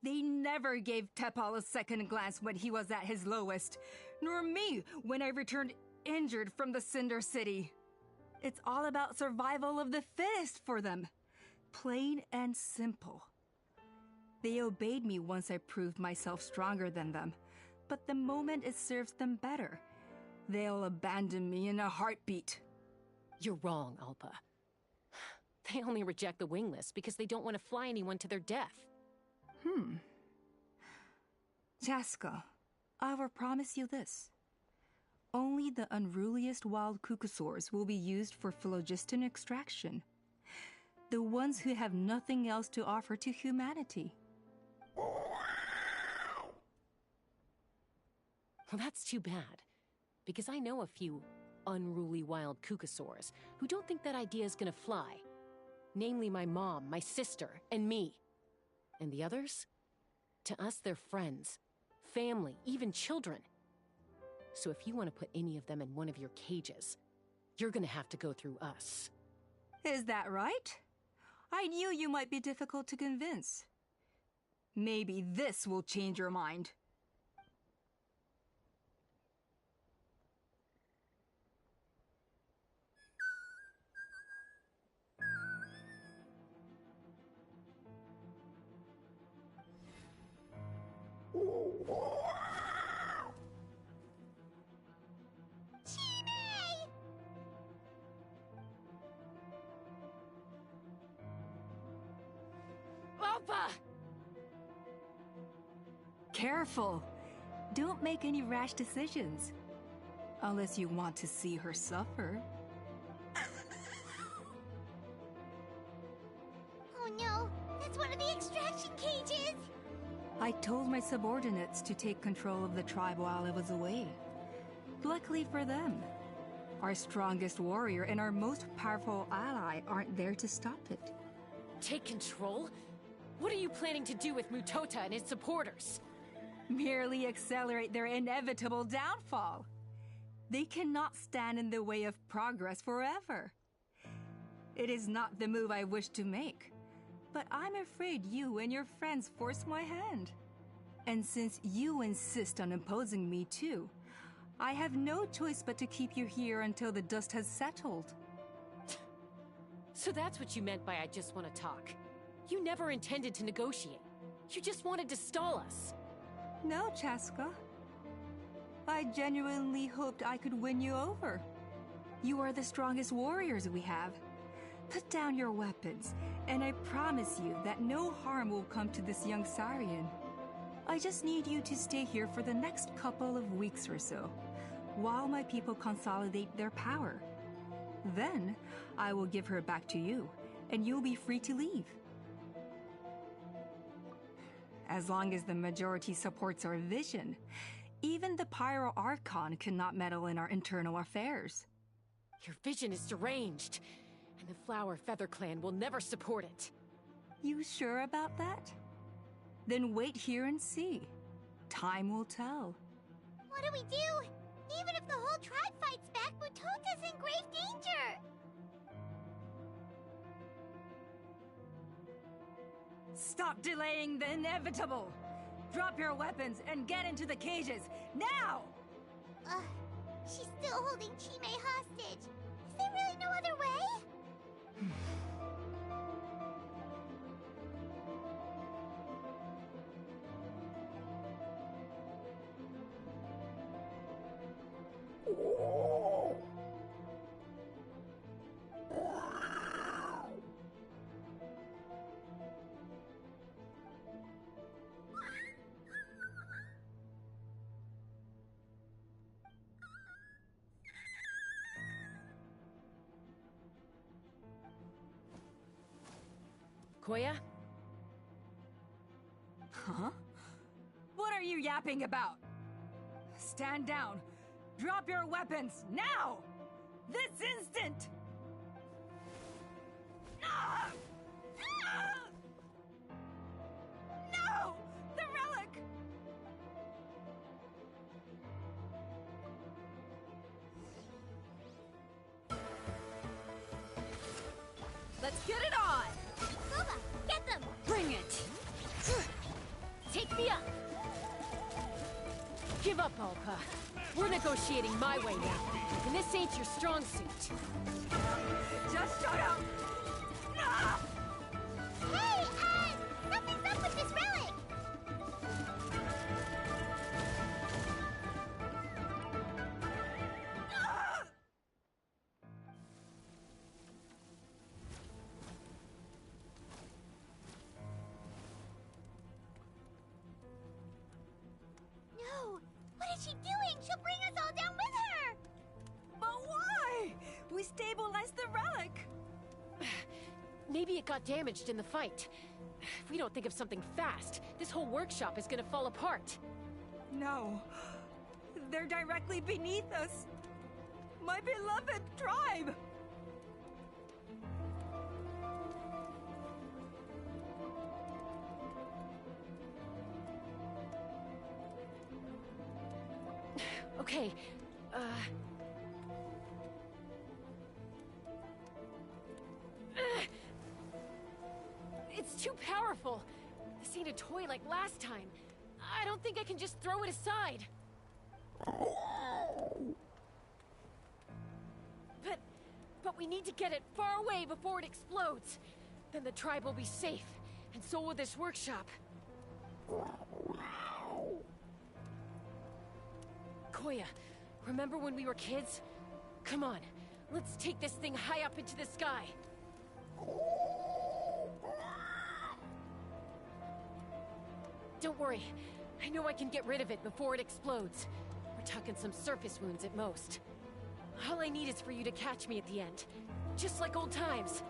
They never gave Tepal a second glance when he was at his lowest, nor me when I returned injured from the Cinder City. It's all about survival of the fittest for them. Plain and simple. They obeyed me once I proved myself stronger than them, but the moment it serves them better, they'll abandon me in a heartbeat. You're wrong, Alpa. They only reject the wingless because they don't want to fly anyone to their death. Chasca, I will promise you this. Only the unruliest wild Kukusaurs will be used for phlogiston extraction. The ones who have nothing else to offer to humanity. Well, that's too bad. Because I know a few unruly wild Kukusaurs who don't think that idea is gonna fly. Namely my mom, my sister, and me. And the others? To us, they're friends, family, even children. So if you want to put any of them in one of your cages, you're gonna have to go through us. Is that right? I knew you might be difficult to convince. Maybe this will change your mind. Grandpa! Careful. Don't make any rash decisions. Unless you want to see her suffer. Oh no, that's one of the extraction cages! I told my subordinates to take control of the tribe while I was away. Luckily for them, our strongest warrior and our most powerful ally aren't there to stop it. Take control? What are you planning to do with Mutota and his supporters? Merely accelerate their inevitable downfall. They cannot stand in the way of progress forever. It is not the move I wish to make, but I'm afraid you and your friends force my hand. And since you insist on imposing me too, I have no choice but to keep you here until the dust has settled. So that's what you meant by I just want to talk. You never intended to negotiate. You just wanted to stall us. No, Chasca. I genuinely hoped I could win you over. You are the strongest warriors we have. Put down your weapons, and I promise you that no harm will come to this young Saurian. I just need you to stay here for the next couple of weeks or so, while my people consolidate their power. Then, I will give her back to you, and you'll be free to leave. As long as the majority supports our vision, even the Pyro Archon cannot meddle in our internal affairs. Your vision is deranged, and the Flower Feather Clan will never support it. You sure about that? Then wait here and see. Time will tell. What do we do? Even if the whole tribe fights back, Mutota's in grave danger! Stop delaying the inevitable! Drop your weapons and get into the cages, now! She's still holding Chime hostage. Is there really no other way? Koya? Huh? What are you yapping about? Stand down. Drop your weapons, now! This instant! Ah! Ah! No! The relic! Let's get it on! Boba, get them! Bring it! Take me up! Give up, Alpa. We're negotiating my way now, and this ain't your strong suit. Just shut up! Ah! Hey, something's up with this relic! Ah! No! What is she doing? She'll bring us all down with her! But why? We stabilized the relic! Maybe it got damaged in the fight. If we don't think of something fast, this whole workshop is gonna fall apart. No. They're directly beneath us. My beloved tribe! Okay, It's too powerful. This ain't a toy like last time. I don't think I can just throw it aside. But we need to get it far away before it explodes. Then the tribe will be safe, and so will this workshop. Koya, remember when we were kids? Come on, let's take this thing high up into the sky. Don't worry. I know I can get rid of it before it explodes. We're talking some surface wounds at most. All I need is for you to catch me at the end. Just like old times.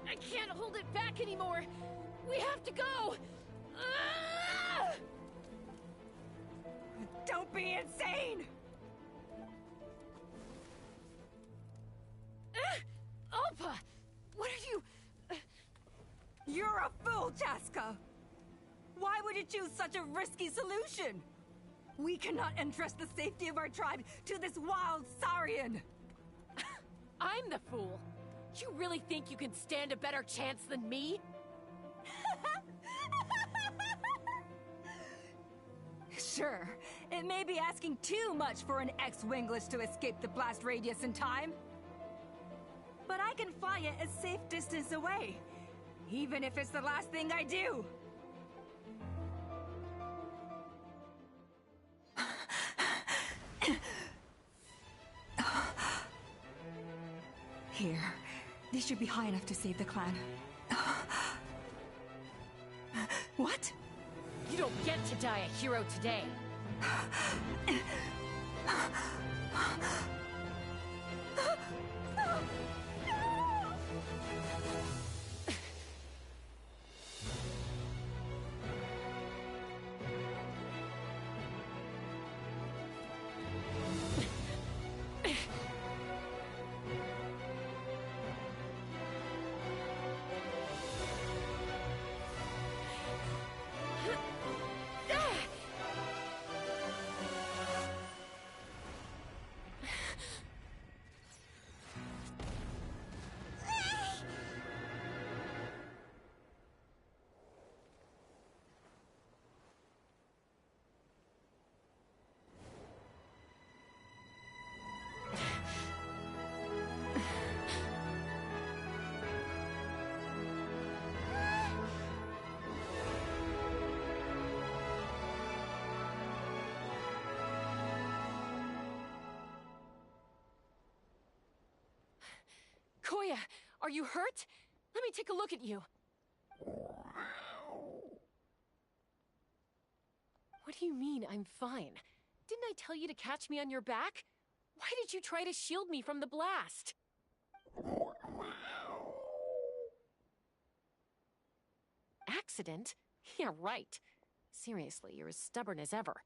I can't hold it back anymore. We have to go. Don't be insane! Alpa! What are you... You're a fool, Chasca! Why would you choose such a risky solution? We cannot entrust the safety of our tribe to this wild Saurian! I'm the fool. You really think you can stand a better chance than me? Sure, it may be asking too much for an ex-wingless to escape the blast radius in time. But I can fly it a safe distance away, even if it's the last thing I do. Here, this should be high enough to save the clan. What? You don't get to die a hero today. Koya, are you hurt? Let me take a look at you. What do you mean, I'm fine? Didn't I tell you to catch me on your back? Why did you try to shield me from the blast? Accident? Yeah, right. Seriously, you're as stubborn as ever.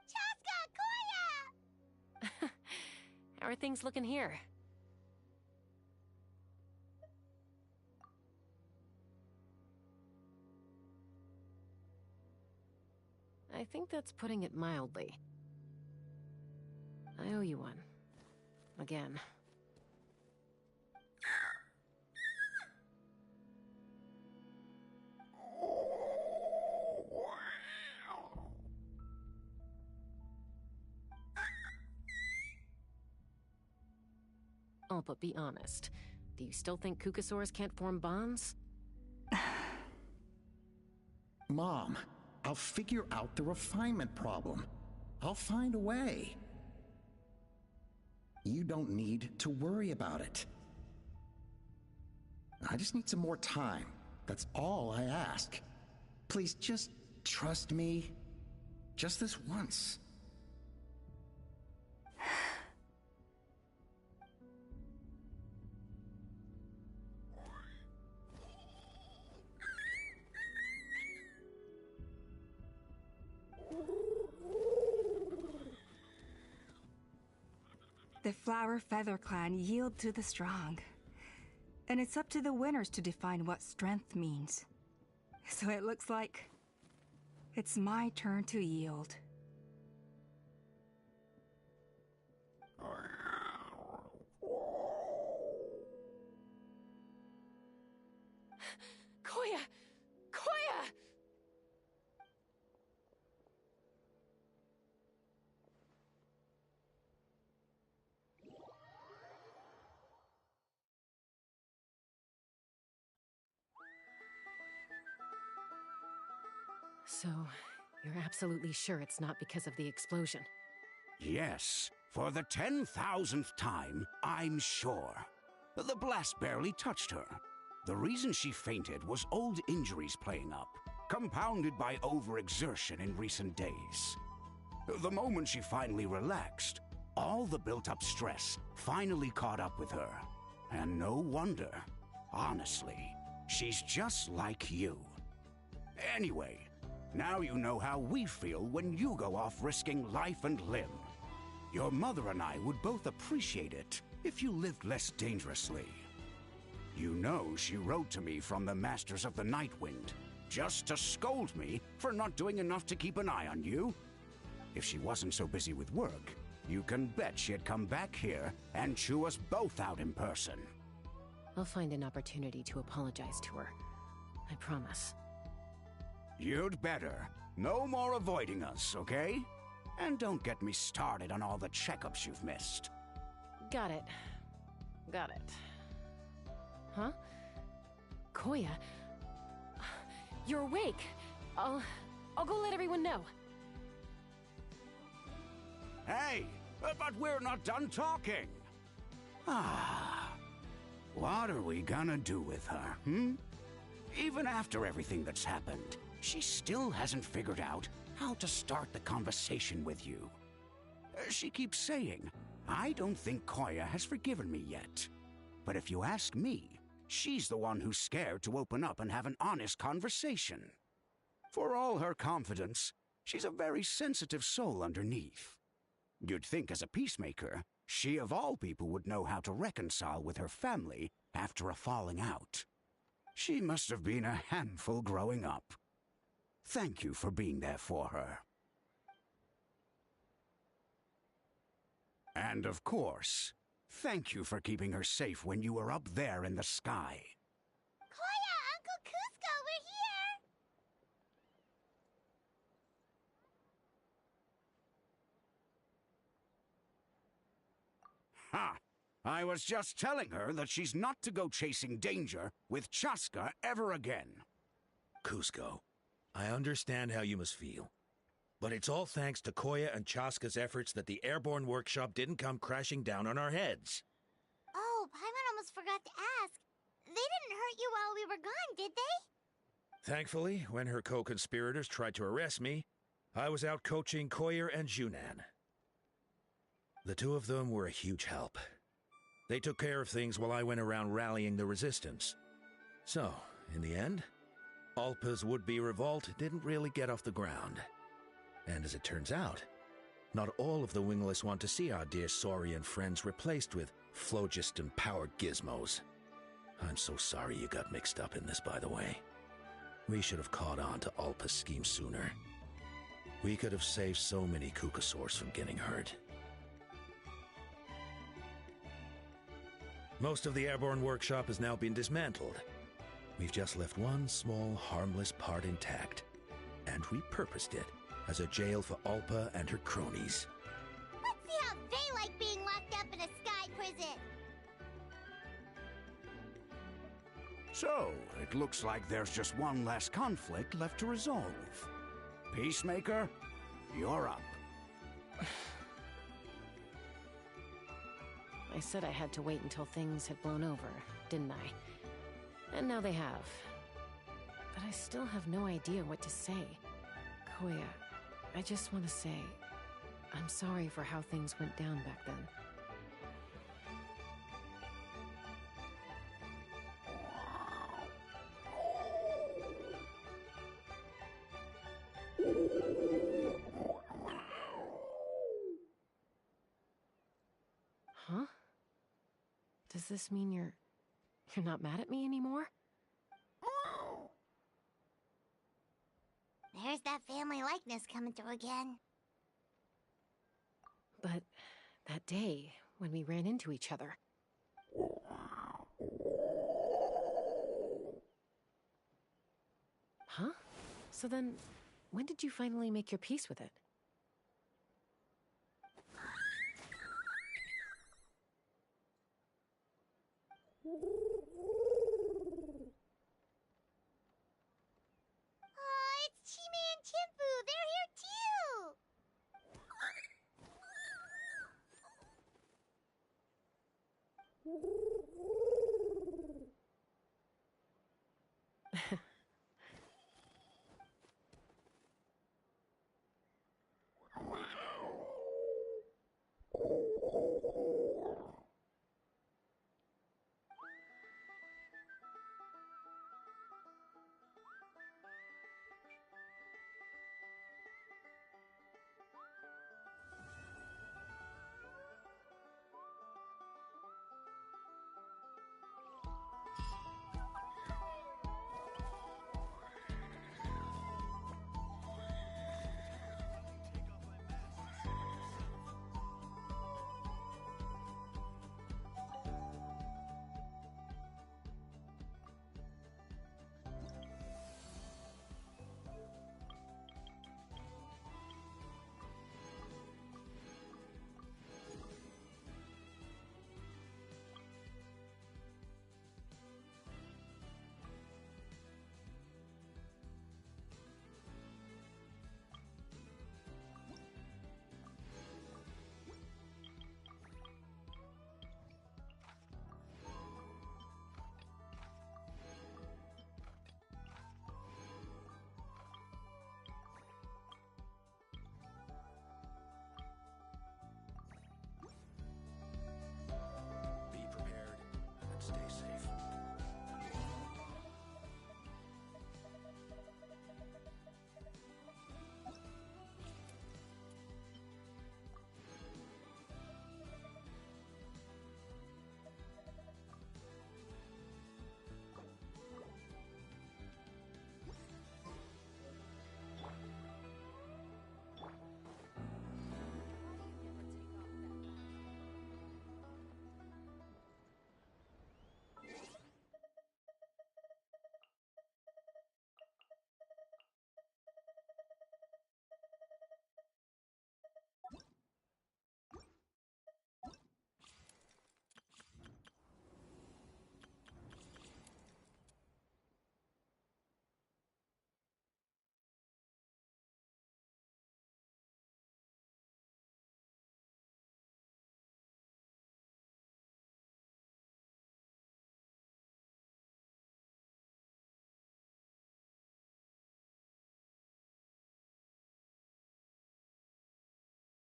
Chasca! Koya! How are things looking here? I think that's putting it mildly. I owe you one. Again. Oh, but be honest. Do you still think Kukasaurs can't form bonds? Mom, I'll figure out the refinement problem. I'll find a way. You don't need to worry about it. I just need some more time. That's all I ask. Please just trust me. Just this once. The Flower Feather Clan yield to the strong. And it's up to the winners to define what strength means. So it looks like it's my turn to yield. Koya! Koya! So, you're absolutely sure it's not because of the explosion? Yes, for the 10,000th time, I'm sure. The blast barely touched her. The reason she fainted was old injuries playing up, compounded by overexertion in recent days. The moment she finally relaxed, all the built-up stress finally caught up with her. And no wonder. Honestly, she's just like you. Anyway, now you know how we feel when you go off risking life and limb. Your mother and I would both appreciate it if you lived less dangerously. You know she wrote to me from the Masters of the Nightwind, just to scold me for not doing enough to keep an eye on you. If she wasn't so busy with work, you can bet she'd come back here and chew us both out in person. I'll find an opportunity to apologize to her. I promise. You'd better. No more avoiding us, okay? And don't get me started on all the checkups you've missed. Got it. Got it. Huh? Koya? You're awake. I'll go let everyone know. Hey, but we're not done talking. What are we gonna do with her, Even after everything that's happened, she still hasn't figured out how to start the conversation with you. She keeps saying, I don't think Koya has forgiven me yet. But if you ask me, she's the one who's scared to open up and have an honest conversation. For all her confidence, she's a very sensitive soul underneath. You'd think as a peacemaker, she of all people would know how to reconcile with her family after a falling out. She must have been a handful growing up. Thank you for being there for her. And of course, thank you for keeping her safe when you were up there in the sky. Koya, Uncle Cusco, we're here! Ha! I was just telling her that she's not to go chasing danger with Chasca ever again. Cusco, I understand how you must feel. But it's all thanks to Koya and Chasca's efforts that the airborne workshop didn't come crashing down on our heads. Oh, Paimon almost forgot to ask. They didn't hurt you while we were gone, did they? Thankfully, when her co-conspirators tried to arrest me, I was out coaching Koya and Junan. The two of them were a huge help. They took care of things while I went around rallying the resistance. So, in the end, Alpa's would-be revolt didn't really get off the ground. And as it turns out, not all of the wingless want to see our dear Saurian friends replaced with phlogiston-powered gizmos. I'm so sorry you got mixed up in this, by the way. We should have caught on to Alpa's scheme sooner. We could have saved so many Kukasaurs from getting hurt. Most of the airborne workshop has now been dismantled. We've just left one small, harmless part intact, and repurposed it as a jail for Alpa and her cronies. Let's see how they like being locked up in a sky prison. So, it looks like there's just one last conflict left to resolve. Peacemaker, you're up. I said I had to wait until things had blown over, didn't I? And now they have. But I still have no idea what to say. Koya, I just want to say, I'm sorry for how things went down back then. Huh? Does this mean you're not mad at me anymore? There's that family likeness coming through again. But that day, when we ran into each other... Huh? So then, when did you finally make your peace with it? Oh, it's Chime and Chimpu. They're here too.